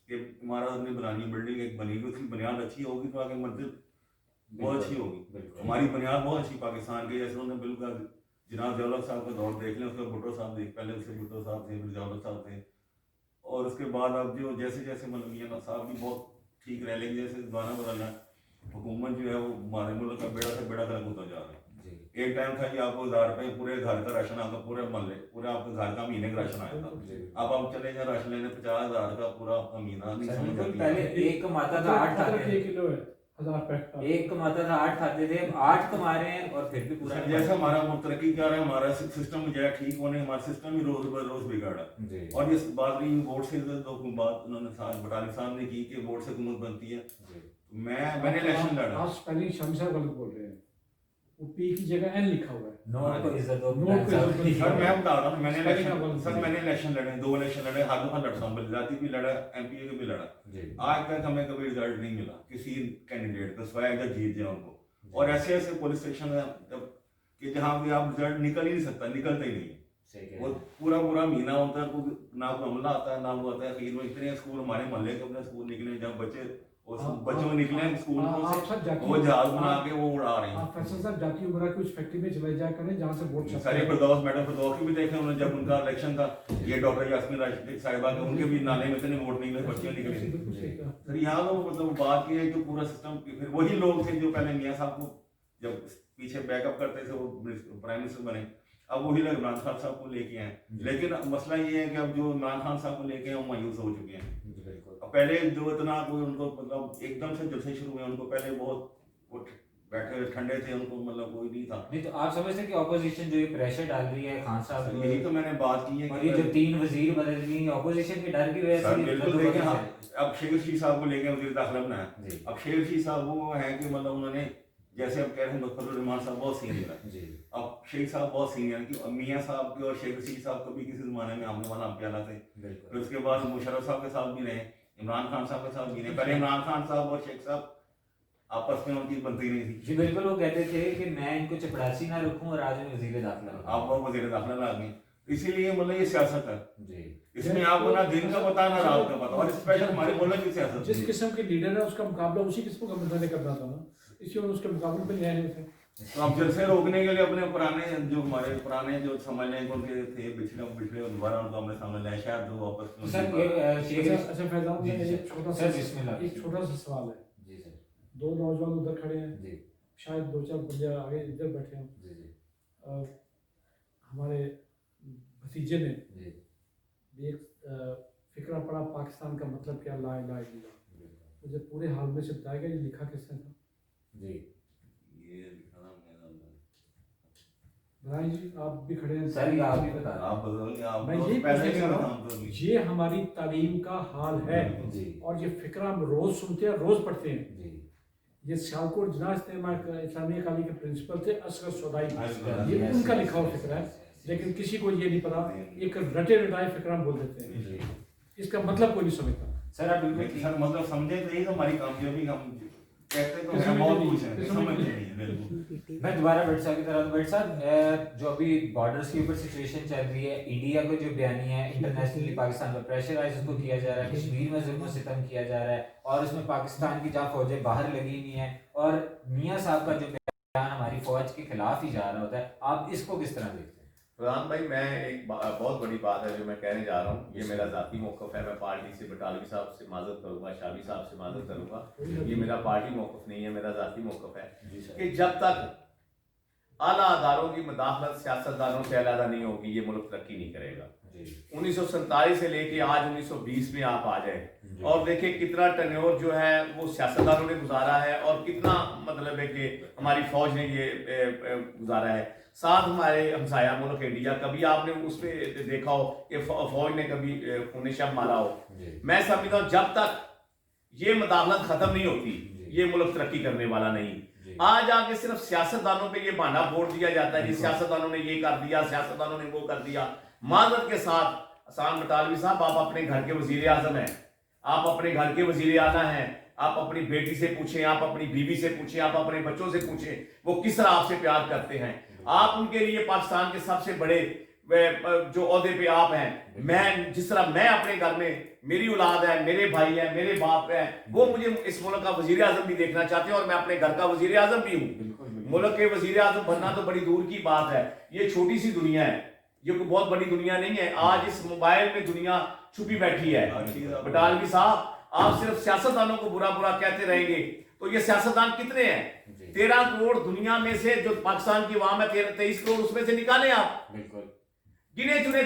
کہ عمارت نے بنانی، بلڈنگ ایک بنی ہوئی، اس کی بنیاد اچھی ہوگی تو آگے منزل بہت اچھی ہوگی۔ ہماری بنیاد بہت اچھی پاکستان کی، جیسے انہوں نے بالکل جناب ضیاءالحق صاحب کا دور دیکھ لیں، اس کے بھٹو صاحب دیکھ، پہلے اس سے بھٹو صاحب تھے، پھر ضیاءالحق صاحب تھے، اور اس کے بعد اب جو جیسے جیسے میاں صاحب بھی بہت ٹھیک رہ لیں، جیسے زمانہ بدل رہا ہے، حکومت جو ہے وہ ہمارے ملک کا بیڑا سے بیڑا گرک ہوتا جا رہا ہے۔ ایک ٹائم تھا کہ آپ کو 1000 روپئے پورے گھر کا راشن آتا، پورے محلے پورے آپ کے گھر کا مہینے کا راشن آیا تھا۔ اب آپ چلے جائیں راشن لینے 50,000 کا پورا آپ کا مہینہ نہیں سمجھ آتی۔ پہلے ایک کماتا تھا 8 کھاتے کلو ہے، 1000 پیک، ایک کماتا تھا 8 کھاتے تھے، 8 کما رہے ہیں اور پھر بھی پورا جیسا ہمارا ترقی کر رہا ہے، ہمارا سسٹم جو ہے ٹھیک ہونے، ہمارا سسٹم ہی روز بروز بگڑا۔ اور اس بات رہی ووٹ سے، بات انہوں نے بٹالی صاحب نے کی کہ ووٹ سے حکومت بنتی ہے، میں نے الیکشن لڑا۔ آپ سپیلنگ شامی صاحب غلط بول رہے ہیں، وہ پی کی جگہ این لکھا ہوا ہے، نوٹ کو عزت دو۔ سر میں بتا رہا ہوں، میں نے الیکشن لڑے، 2 الیکشن لڑے، ہر دفعہ لڑتا ہوں، بلدیاتی بھی لڑا، ایم پی اے کے بھی لڑا، آج تک ہمیں کبھی رزلٹ نہیں ملا کسی کینڈیڈیٹ کو، سوائے اگر جیت جائے ان کو۔ اور ایسے ایسے پولیس اسٹیشن ہیں کہ جہاں بھی آپ رزلٹ نکل ہی نہیں سکتا، نکلتا ہی نہیں، وہ پورا مہینہ ہوتا ہے، نہ کوئی عملہ آتا ہے نہ وہ آتا ہے۔ خیر میں اتنے اسکول ہمارے محلے کے اپنے اسکول نکلے، جب بچوں نکلے اسکول وہ جہاز بنا کے وہ اڑا رہے ہیں۔ آپ فیصل صاحب جاتی عمرہ کی اس فیکٹری میں چلے جایا کریں جہاں سے ووٹ چھپتا ہے۔ سارے فردوس میڈم فردوس کی بھی دیکھیں انہوں نے، جب ان کا الیکشن تھا، یہ ڈاکٹر یاسمین راشد صاحبہ کے، ان کے بھی نالے میں اتنے ووٹ نکلے، بچیاں نکلی۔ سر یہاں تو مطلب بات یہ ہے کہ پورا سسٹم، پھر وہی لوگ تھے جو پہلے میاں صاحب کو جب پیچھے بیک اپ کرتے تھے، وہ پرائم منسٹر بنے، اب وہی لوگ عمران خان صاحب کو لے کے آئے، لیکن مسئلہ یہ ہے کہ اب جو عمران خان صاحب کو لے کے وہ مایوس ہو چکے ہیں۔ پہلے جو اتنا کوئی ان کو مطلب ایک دم سے جلسے شروع ہوئے، ان کو پہلے بہت بیٹھے ٹھنڈے تھے، ان کو مطلب کوئی نہیں تھا۔ نہیں تو آپ سمجھتے کہ اپوزیشن جو یہ پریشر ڈال رہی ہے خان صاحب، یہی تو میں نے بات کی ہے، اور یہ جو 3 وزیر بدل گئی اپوزیشن کے ڈر کی وجہ سے۔ بالکل دیکھیں، اب شیخ رشید صاحب کو لے کے وزیر داخلہ بنایا، اب شیخ رشید صاحب وہ ہیں کہ مطلب انہوں نے، جیسے اب کہہ رہے ہیں مظفر الرحمان صاحب بہت سینئر ہے، اب شیخ صاحب بہت سینئر ہیں، کہ میاں صاحب کے اور شیخ رشید صاحب کبھی کسی زمانے میں آمنے والا پیالہ تھے، پھر اس کے بعد مشرف صاحب کے ساتھ بھی رہے، عمران خان صاحب کے ساتھ بھی رہے۔ پہلے عمران خان صاحب اور شیخ صاحب آپس میں ان کی بنتی نہیں تھی۔ جی بالکل، وہ کہتے تھے کہ میں ان کو چپڑاسی نہ رکھوں اور آج میں وزیر داخلہ ہوں۔ آپ وہ وزیر داخلہ لا گئے، اسی لیے مطلب یہ سیاست ہے، جی اس میں آپ کو نہ دن کا پتہ نہ رات کا پتہ، اور اسپیشل ہمارے ملک کی سیاست جس قسم کے لیڈر ہے اس کا مقابلہ اسی قسم کا بندہ نے کرنا تھا نا، اس لیے اس کے مقابلے پہ نہیں آئے تھے۔ تو اب جلسے روکنے کے لیے اپنے ہمارے پرانے جو سمجھ لیں ان کے تھے پچھلے دوبارہ ان کو ہم نے سامنے لایا، شاید دو آپس میں۔ اچھا فیضان میں ایک چھوٹا سا سوال ہے، جی سر، 2 نوجوان ادھر کھڑے ہیں، جی شاید 2-4 بندے آگے ادھر بیٹھے ہیں، جی جی ہمارے بھتیجے نے جی ایک فکرہ پڑھا پاکستان کا مطلب کیا، لا الہ الا اللہ، مجھے پورے حال میں سے بتائے گا یہ لکھا کس نے تھا؟ جی یہ لکھا تھا بھائی جی آپ بھی کھڑے ہیں سر، یہ آپ بھی بتا آپ بدل آپ میں یہی پوچھنا چاہ رہا ہوں، یہ ہماری تعلیم کا حال ہے، اور یہ فکرہ ہم روز سنتے ہیں، روز پڑھتے ہیں۔ یہ سیالکوٹ جناح اسلامیہ کالج کے پرنسپل تھے اصغر سودائی، یہ ان کا لکھا ہوا فکرہ ہے، لیکن کسی کو یہ نہیں پتا، ایک رٹے رٹائے فکرہ ہم بول دیتے ہیں، اس کا مطلب کوئی نہیں سمجھتا۔ سر آپ بالکل سر مطلب سمجھے تو یہی تو ہماری کامیابی، ہم कहते तो हैं बहुत कुछ है, समझते नहीं है बिल्कुल। मैं दोबारा भट्ट साहब की तरफ, भट्ट साहब जो अभी बॉर्डर्स के ऊपर सिचुएशन चल रही है, इंडिया को जो बयानी है इंटरनेशनली पाकिस्तान पर प्रेशराइज उसको किया जा रहा है, कश्मीर में जुल्म सितम किया जा रहा है, और उसमें पाकिस्तान की जहाँ फौजें बाहर लगी नहीं है, और मियाँ साहब का जो बयान हमारी फौज के खिलाफ ही जा रहा होता है, आप इसको किस तरह देखते हैं? प्रधान भाई, मैं एक बहुत बड़ी बात है जो मैं कहने जा रहा हूँ, ये मेरा ज़ाती मौक़िफ़ है। मैं पार्टी से बटालवी साहब से माज़रत करूँगा, शाबी साहब से माज़रत करूँगा, ये मेरा पार्टी मौक़िफ़ नहीं है, मेरा ज़ाती मौक़िफ़ है कि जब तक आला अदारों की मदाखलत सियासतदानों से अलग नहीं होगी, ये मुल्क तरक्की नहीं करेगा। 1947 से लेके आज 1920 में आप आ जाए और देखिए कितना टर्नओवर जो है वो सियासतदानों ने गुजारा है, और कितना मतलब है कि हमारी फौज ने ये गुजारा है। साथ हमारे हमसाया मुल्क इंडिया, कभी आपने उसमें देखा हो कि फौज ने कभी खून शब मारा हो? मैं समझता हूँ जब तक ये मदाखलत खत्म नहीं होती, ये मुल्क तरक्की करने वाला नहीं। आज आके सिर्फ सियासतदानों पे ये बहाना फोड़ दिया जाता है कि सियासतदानों ने ये कर दिया, सियासतदानों ने वो कर दिया। माजरत के साथ हसन बटालवी साहब, आप अपने घर के वजीर आजम हैं, आप अपने घर के वजीर आला हैं, आप अपनी बेटी से पूछें, आप अपनी बीवी से पूछें, आप अपने बच्चों से पूछें, वो किस तरह आपसे प्यार करते हैं। आप उनके लिए पाकिस्तान के सबसे बड़े जो ओहदे पे आप हैं, मैं जिस तरह मैं अपने घर में मेरी औलाद है, मेरे भाई है, मेरे बाप है, वो मुझे इस मुल्क का वजीर आजम भी देखना चाहते हैं, और मैं अपने घर का वजीर आजम भी हूँ। मुल्क के वजीर आजम बनना तो बड़ी दूर की बात है, ये छोटी सी दुनिया है, ये कोई बहुत बड़ी दुनिया नहीं है। आज इस मोबाइल में दुनिया छुपी बैठी है। बटालवी साहब, आप सिर्फ सियासतदानों को बुरा बुरा कहते रहेंगे तो ये सियासतदान कितने हैं? 13 करोड़ दुनिया में से जो पाकिस्तान की अवाम है, 23 करोड़ उसमें से निकाले आप, गिने चुने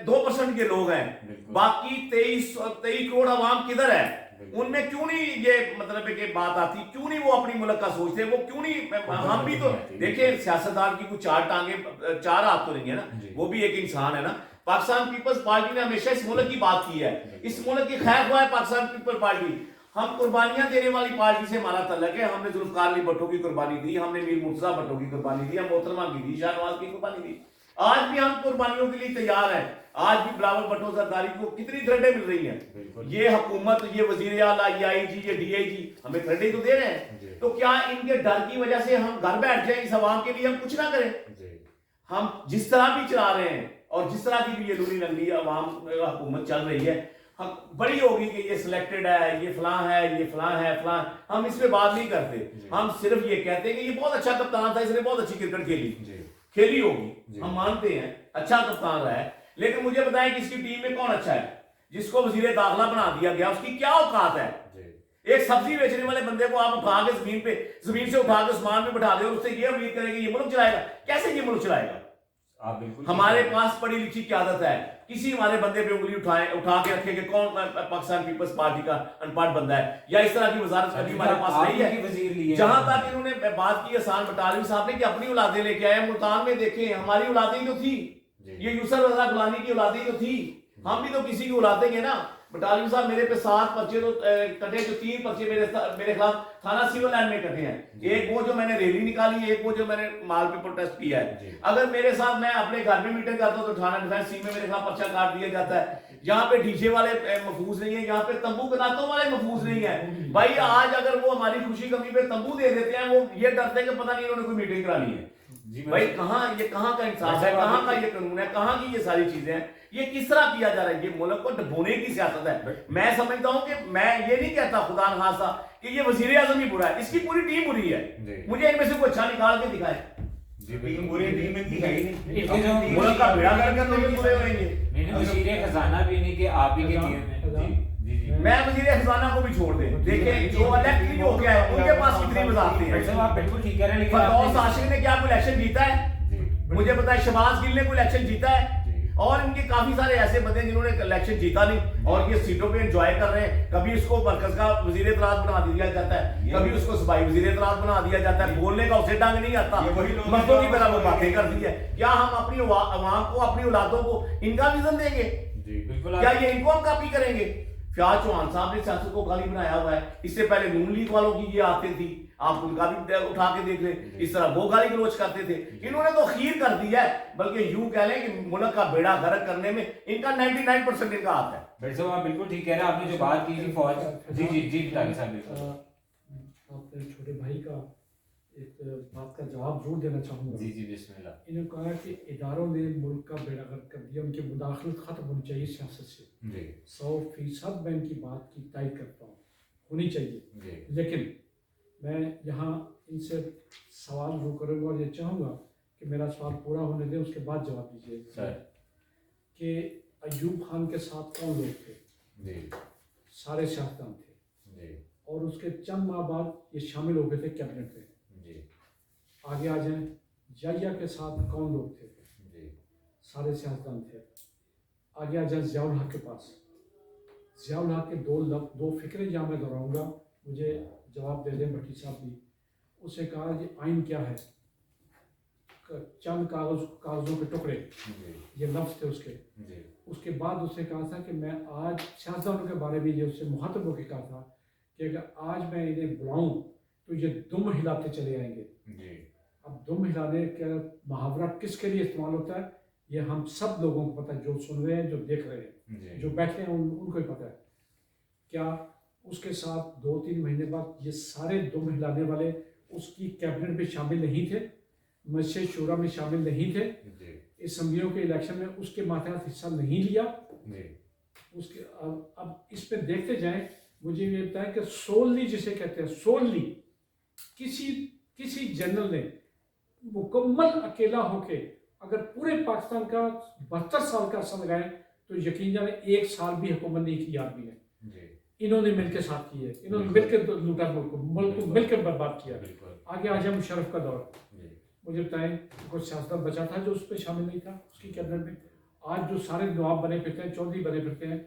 2% के लोग हैं, बाकी 23 करोड़ अवाम किधर है? उनमें क्यों नहीं ये मतलब है कि बात आती, क्यों नहीं वो अपनी मुल्क का सोचते, वो क्यों नहीं? हम भी तो देखिए, सियासतदान की कुछ 4 टांगे 4 हाथ तो नहीं है ना, वो भी एक इंसान है ना। पाकिस्तान पीपल्स पार्टी ने हमेशा इस मुल्क की बात की है, इस मुल्क की खैर हुआ है पाकिस्तान पीपल्स पार्टी। हम कुर्बानियां देने वाली पार्टी से हमारा तल्लक है। हमने जुल्फकार अली भट्टो की कुर्बानी दी, हमने मीर मुर्तजा भट्टो की कुर्बानी दी, हम मोहतरमा की दी, शाहनवाज की कुर्बानी दी। आज भी हम कुर्बानियों के लिए तैयार हैं। आज भी बिलावल भट्टो जरदारी को कितनी थ्रेडें मिल रही हैं, ये हुकूमत, ये वजीर आला, ये आईजी, ये डीआईजी हमें थ्रेडें तो दे रहे हैं। तो क्या इनके डर की वजह से हम घर बैठ जाए, इस अवाम के लिए हम कुछ ना करें? हम जिस तरह भी चला रहे हैं और जिस तरह की भी ये लूली लंगली अवाम हुकूमत चल रही है, हम बड़ी होगी कि ये सिलेक्टेड है, ये फलां है, ये फलां है, फलां, हम इस पे बात नहीं करते। हम सिर्फ ये कहते हैं कि ये बहुत अच्छा कप्तान था, इसने बहुत अच्छी क्रिकेट खेली होगी, हम मानते हैं अच्छा कप्तान रहा है, लेकिन मुझे बताएं कि इसकी टीम में कौन अच्छा है? जिसको वजीर दाखिला बना दिया गया, उसकी क्या औकात है? एक सब्जी बेचने वाले बंदे को आप उठा के जमीन से उठा के आसमान में बैठा दे और उससे ये उम्मीद करेंगे ये मुल्क चलाएगा? कैसे ये मुल्क चलाएगा? हमारे पास पढ़ी लिखी की आदत है, किसी हमारे बंदे पे उंगली उठा के रखेंगे कौन पाकिस्तान पीपल्स पार्टी का अनपढ़ बंदा है, या इस तरह की वजारत कभी हमारे पास नहीं है। जहां तक इन्होंने बात की हसन बटालवी साहब ने कि अपनी औलादें लेके आए, मुल्तान में देखें हमारी औलादें तो थी, ये यूसुफ रजा गुलानी की औलादें तो थी, हम भी तो किसी की औलादें हैं ना। बटालवी साहब मेरे पे 7 पर्चे तो कटे, जो 3 पर्चे मेरे खिलाफ थाना सिविल लाइन में कटे हैं। एक वो जो मैंने रैली निकाली, एक वो जो मैंने माल पे प्रोटेस्ट किया है। अगर मेरे साथ मैं अपने घर में मीटिंग करता हूं तो थाना डिफेंस सी में मेरे खिलाफ पर्चा काट दिया जाता है। यहाँ पे डीजे वाले महफूज नहीं है, यहाँ पे तंबू कनातों वाले महफूज नहीं है। भाई आज अगर वो हमारी खुशी कमी पे तंबू दे देते हैं, वो ये डरते हैं कि पता नहीं इन्होंने कोई मीटिंग करानी है। भाई कहाँ का इंसाफ है, कहाँ का ये कानून है, कहाँ की ये सारी चीजें हैं? ये किस तरह किया जा रहा है? ये मुल्क को डुबोने की सियासत है। मैं समझता हूँ कि मैं ये नहीं कहता खुदा न खासा कि ये वजीर आजम ही बुरा है, इसकी पूरी टीम बुरी है। मुझे इनमें से कोई अच्छा निकाल के दिखाए। टीम बुरी, टीम में है ही नहीं, मुल्क का बेड़ा गर्क करने में बुरे होंगे। वजीर खजाना भी नहीं कि आप ही के टीम में। मैं वजीर खजाना को भी छोड़ दे, देखें जो इलेक्ट नहीं हो गया है उनके पास कितनी वजारतें हैं। आप बिल्कुल ठीक कह रहे हैं, लेकिन फरदौस आशिक ने क्या कोई इलेक्शन जीता है? मुझे पता है शहबाज गिल ने कोई इलेक्शन जीता है, और इनके काफी सारे ऐसे बंदे जिन्होंने इलेक्शन जीता नहीं और ये सीटों पे एंजॉय कर रहे हैं। कभी उसको मरकज का वजीर इत्तलात बना दिया जाता है, कभी उसको सूबाई वजीर इत्तलात बना दिया जाता है। बोलने का उसे ढंग नहीं आता, मर्दों की तरह वो बातें कर दी है। क्या हम अपनी अवाम को, अपनी औलादों को इनका विजन देंगे? क्या ये इनको हम कॉपी करेंगे? फयाज चौहान साहब ने सियासत को गाली बनाया हुआ है, इससे पहले नून लीग वालों की ये आते थी, आप उनका भी उठा के देख लें, इस तरह वो गाली गलोच करते थे। इन्होंने तो खीर कर दिया है, बल्कि यूं कह लें कि मुल्क का बेड़ा गर्क करने में इनका 99% इनका हाथ है। आप बिल्कुल ठीक कह रहे हैं। आपने जो बात की थी फौज, जी जी जी बताइए साहब। अपने छोटे भाई का एक बात का जवाब जरूर देना चाहूँगा। जी जी बिस्मिल्लाह। इन्होंने कहा कि इदारों ने मुल्क का बेड़ा गर्क कर दिया, उनकी मुदाखलत ख़त्म होनी चाहिए सियासत से। जी 100% मैं इनकी बात की तायद करता हूँ, होनी चाहिए। जी लेकिन मैं यहाँ इनसे सवाल वो करूँगा और ये चाहूँगा कि मेरा सवाल पूरा होने दें, उसके बाद जवाब दीजिए सर। कि अयूब खान के साथ कौन लोग थे? जी सारे सियासतदान थे, जी और उसके चंद माह बाद ये शामिल हो गए थे कैबिनेट में। जी आगे आ जाएं, जाहिया के साथ कौन लोग थे? जी सारे सियासतदान थे। आगे आ जाए ज़ियाउल हक के पास, ज़ियाउल हक के दो फिक्रें जहाँ मैं दोहराऊँगा, मुझे जवाब दे दें भट्टी साहब भी। उसे कहा कि आइन क्या है? चंद कागज़ों के टुकड़े, जी ये लफ्ज़ थे उसके। जी उसके बाद उसने कहा था कि मैं आज सियासतदानों के बारे में ये उससे मुखातब होकर कहा था कि अगर आज मैं इन्हें बुलाऊं तो ये दुम हिलाते चले आएंगे। जी अब दुम हिलाने का मुहावरा किसके लिए इस्तेमाल होता है, ये हम सब लोगों को पता है, जो सुन रहे हैं, जो देख रहे हैं, जी जो बैठे हैं, उनको ही पता है। क्या उसके साथ 2-3 महीने बाद ये सारे दुम हिलाने वाले उसकी कैबिनेट में शामिल नहीं थे, मजलिस शूरा में शामिल नहीं थे, जी असम्बलियों के इलेक्शन में उसके मातहत हिस्सा नहीं लिया? जी उसके अब इस पे देखते जाएं। मुझे ये लगता है कि सोलली जिसे कहते हैं, सोलली किसी जनरल ने मुकम्मल अकेला होके अगर पूरे पाकिस्तान का 72 साल का अरसा लगाए तो यकीन जाने 1 साल भी हुकूमत नहीं की आदमी ने। जी इन्होंने मिलकर साथ की है, इन्होंने मिलकर लूटा मुल्क को मिलकर बर्बाद किया। बिल्कुल। आगे आ जाए मुशर्रफ का दौर, जी मुझे बताएं कोई सियासतदान बचा था जो उस पर शामिल नहीं था उसकी कैबिनेट में? आज जो सारे नवाब बने फिरते हैं, चौधरी बने फिरते हैं,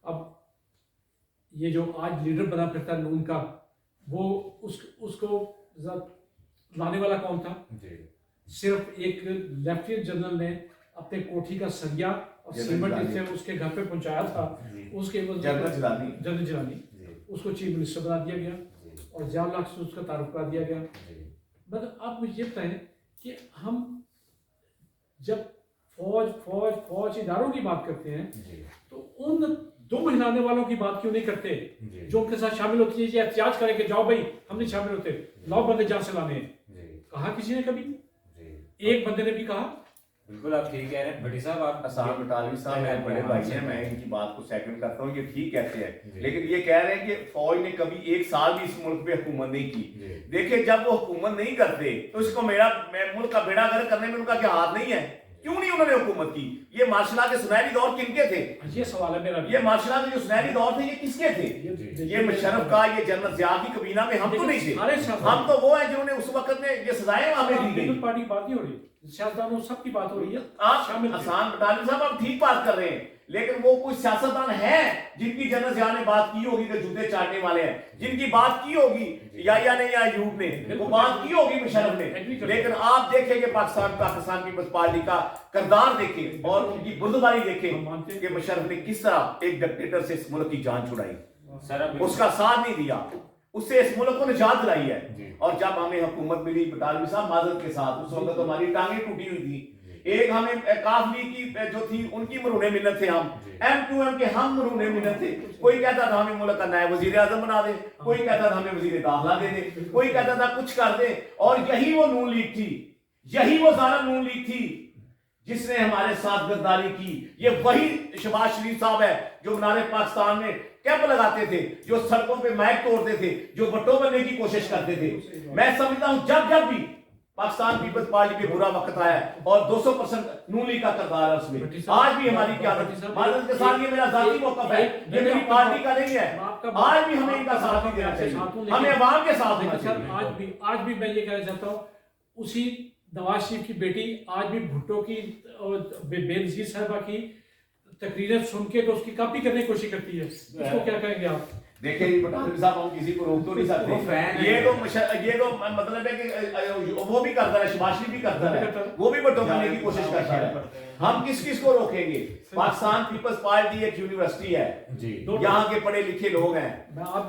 अब ये जो आज लीडर बना फिरता है नून का, वो उसको लाने वाला कौन था? जी सिर्फ एक लेफ्टिनेंट जनरल ने अपने कोठी का सरिया और जनरल सीमेंट जिलानी। इसे उसके घर पे पहुंचाया था, जी उसके जनरल जिलानी। जनरल जिलानी, जी उसको चीफ मिनिस्टर बना दिया गया जी और ज़ियाउल हक से उसका तारुफ करा दिया गया। जी मतलब आप मुझे ये बताएं कि हम जब फौज इदारों की बात करते हैं जी तो उन दुम हिलाने वालों की बात क्यों नहीं करते जी जो उनके साथ शामिल होती है? एहतियाज करें कि जाओ भाई हम नहीं शामिल होते, लाओ बंदे जान से लाने हैं। जी कहा किसी ने कभी? जी एक बंदे ने भी कहा? बिल्कुल आप ठीक कह रहे हैं भट्टी साहब। आप असाम बटालवी साहब मैं बड़े भाई हैं, मैं इनकी बात को सेकंड करता हूँ, ये ठीक कहते हैं, जी। लेकिन ये कह रहे हैं कि फौज ने कभी 1 साल भी इस मुल्क पे हुकूमत नहीं की। जी देखिए जब वो हुकूमत नहीं करते तो इसको मैं मुल्क का बेड़ा गर्क करने में उनका क्या हाथ नहीं है? क्यों नहीं उन्होंने हुकूमत की? ये मार्शल के सुनहरी दौर किनके थे? ये सवाल है मेरा। ये मार्शल के जो सुनहरी दौर थे ये किसके थे? ये मुशर्रफ का, ये जनरल जिया की कबीना में हम तो नहीं थे। सारे हम तो वो हैं जिन्होंने उस वक्त में ये सजाएं हमें दी गई। पीपल्स पार्टी की बात नहीं हो रही, सियासतदानों सबकी बात हो रही है। आप शामिल थे। हसन बटाली साहब आप ठीक बात कर रहे हैं, लेकिन वो कुछ सियासतदान हैं जिनकी जनरल जिया ने बात की होगी कि जूते चाटने वाले हैं, जिनकी बात की होगी या नहीं अयूब ने, वो बात की होगी मुशर्रफ ने, लेकिन आप देखेंगे पाकिस्तान पीपल्स पार्टी का किरदार देखें और उनकी बुर्दबारी देखें कि मुशर्रफ ने किस तरह एक डिक्टेटर से इस मुल्क की जान छुड़ाई, सर अब उसका साथ नहीं दिया, उससे इस मुल्क को निजात दिलाई जी। है। और जब हमें हुकूमत मिली बटालवी साहब माजरत के साथ, उस वक्त हमारी टांगें टूटी हुई थी। एक हमें काफ लीग की जो थी उनकी मरूने मिन्नत थे, हम M2M के हम मरूने मिन्नत थे। कोई कहता था हमें मुल्क का नायब वजीर आजम बना दे, कोई कहता था हमें वजीर दाखिला दे दे, कोई कहता था कुछ कर दे। और यही वो नून लीग थी, यही वो जालिम नून लीग थी जिसने हमारे साथ गद्दारी की। ये वही शहबाज शरीफ साहब है जो मीनार पाकिस्तान में कैंप लगाते थे, जो सड़कों पे माइक तोड़ते थे, जो भट्टो बनने की कोशिश करते थे। मैं समझता हूं जब भी पाकिस्तान पीपल्स पार्टी पे बुरा वक्त आया और 200% नून लीग का किरदार है उसमें, आज भी हमारी क्यादत मादरत के साथ, ये मेरा जाती मौक़िफ़ है, ये मेरी पार्टी का नहीं है, आज भी हमें इनका साथ नहीं देना चाहिए, हमें अवाम के साथ होना चाहिए। आज भी मैं ये कहना चाहता हूँ, उसी नवाज शरीफ की बेटी आज भी भुट्टो की और बेनजीर साहिबा की तकरीरें सुन के तो उसकी कॉपी करने की कोशिश करती है। उसको क्या कहेंगे आप? देखिए जी पठान साहब, हम किसी को रोक तो नहीं सकते। ये तो मतलब है कि वो भी करता है, शहबाज शरीफ भी करता है, वो भी भट्टो बनने की कोशिश करता है। हम किस को रोकेंगे? पाकिस्तान पीपल्स पार्टी एक यूनिवर्सिटी है, यहाँ के पढ़े लिखे लोग हैं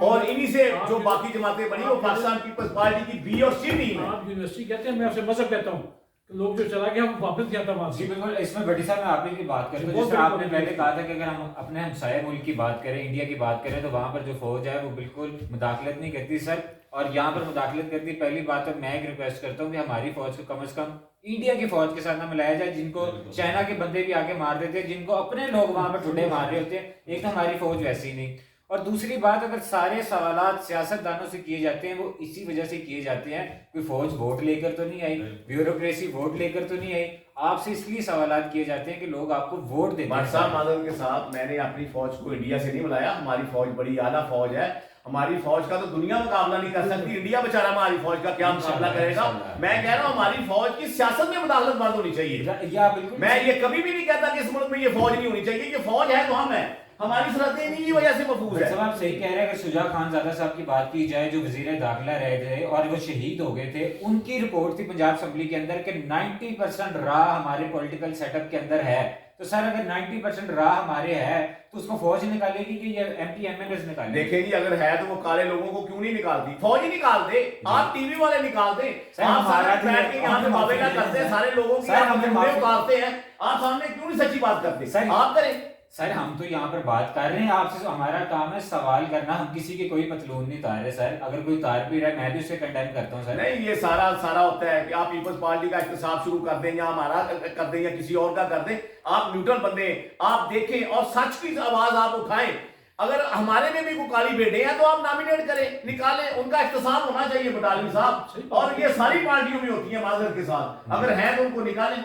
और इन्हीं से जो बाकी जमातें बनी वो पाकिस्तान पीपल्स पार्टी की बी और सी नहीं है। आप यूनिवर्सिटी कहते हैं, मैं उसे मजहब कहता हूँ। तो लोग जो चला गया वो वापस गया था वहां जी से। बिल्कुल, इसमें बड़ी साहब मैं आप ही की बात करता हूँ, बहुत जिस तरह बड़ी आपने बात पहले है। कहा था कि अगर हम अपने हमसाया मुल्क की बात करें, इंडिया की बात करें, तो वहाँ पर जो फौज है वो बिल्कुल मुदाखलत नहीं करती सर, और यहाँ पर मुदाखलत करती। पहली बात तो मैं एक रिक्वेस्ट करता हूँ कि हमारी फौज को कम से कम इंडिया की फौज के साथ ना मिलाया जाए, जिनको चाइना के बंदे भी आके मार देते हैं, जिनको अपने लोग वहाँ पर ठुड्डे मार रहे होते हैं। एक तो हमारी फौज वैसी नहीं, और दूसरी बात, अगर सारे सवालात सियासतदानों से किए जाते हैं वो इसी वजह से किए जाते हैं, कोई फौज वोट लेकर तो नहीं आई, ब्यूरोक्रेसी वोट लेकर तो नहीं आई, आपसे इसलिए सवालात किए जाते हैं कि लोग आपको वोट देते हैं। साहब माधव के साथ मैंने अपनी फौज को इंडिया से नहीं बुलाया, हमारी फौज बड़ी आला फौज है, हमारी फौज का तो दुनिया मुकाबला नहीं कर सकती, इंडिया बेचारा हमारी फौज का क्या मुकाबला करेगा। मैं कह रहा हूँ हमारी फौज की सियासत में मुदाखलत बंद होनी चाहिए। या बिल्कुल, मैं ये कभी भी नहीं कहता कि इस मुल्क में ये फौज नहीं होनी चाहिए, ये फौज है तो हम है, हमारी सरहदें इन्हीं की वजह से महफूज है। सब आप सही कह रहे हैं। अगर शुजा खान ज़ादा साहब की बात की जाए, जो वजीर दाखिला रहे थे और वो शहीद हो गए थे, उनकी रिपोर्ट थी पंजाब असेंबली के अंदर कि 90% राह हमारे पॉलिटिकल सेटअप के अंदर है। तो सर अगर 90% राह हमारे है तो उसको फौज निकालेगी कि ये एमपी एमएलएस निकालेंगे? देखेंगी अगर है तो वो काले लोगों को क्यों नहीं निकालती, फौज ही निकाल दे, आप टीवी वाले निकाल दे, आप सारा बैठ के यहाँ पे मुकाबला करते हैं, सारे लोगों की आप मुंह उतारते हैं, आप सामने क्यों नहीं सच्ची बात करते? आप करें सर, हम तो यहाँ पर बात कर रहे हैं आपसे, हमारा काम है सवाल करना, हम किसी के कोई पतलून नहीं उतार रहे सर। अगर कोई उतार भी रहा है मैं भी उसे कंडेम करता हूँ सर। नहीं, ये सारा होता है कि आप पीपल्स पार्टी का इख्तिसाब शुरू कर दें या हमारा कर दें या किसी और का कर दें, आप न्यूट्रल बंदे, आप देखें और सच की आवाज आप उठाएं। अगर हमारे में भी कोई काली बेटे हैं तो आप नॉमिनेट करें, निकालें, उनका इख्तिसाब होना चाहिए बटाली साहब, और ये सारी पार्टियों में होती है माजरत के साथ, अगर है तो उनको निकालें।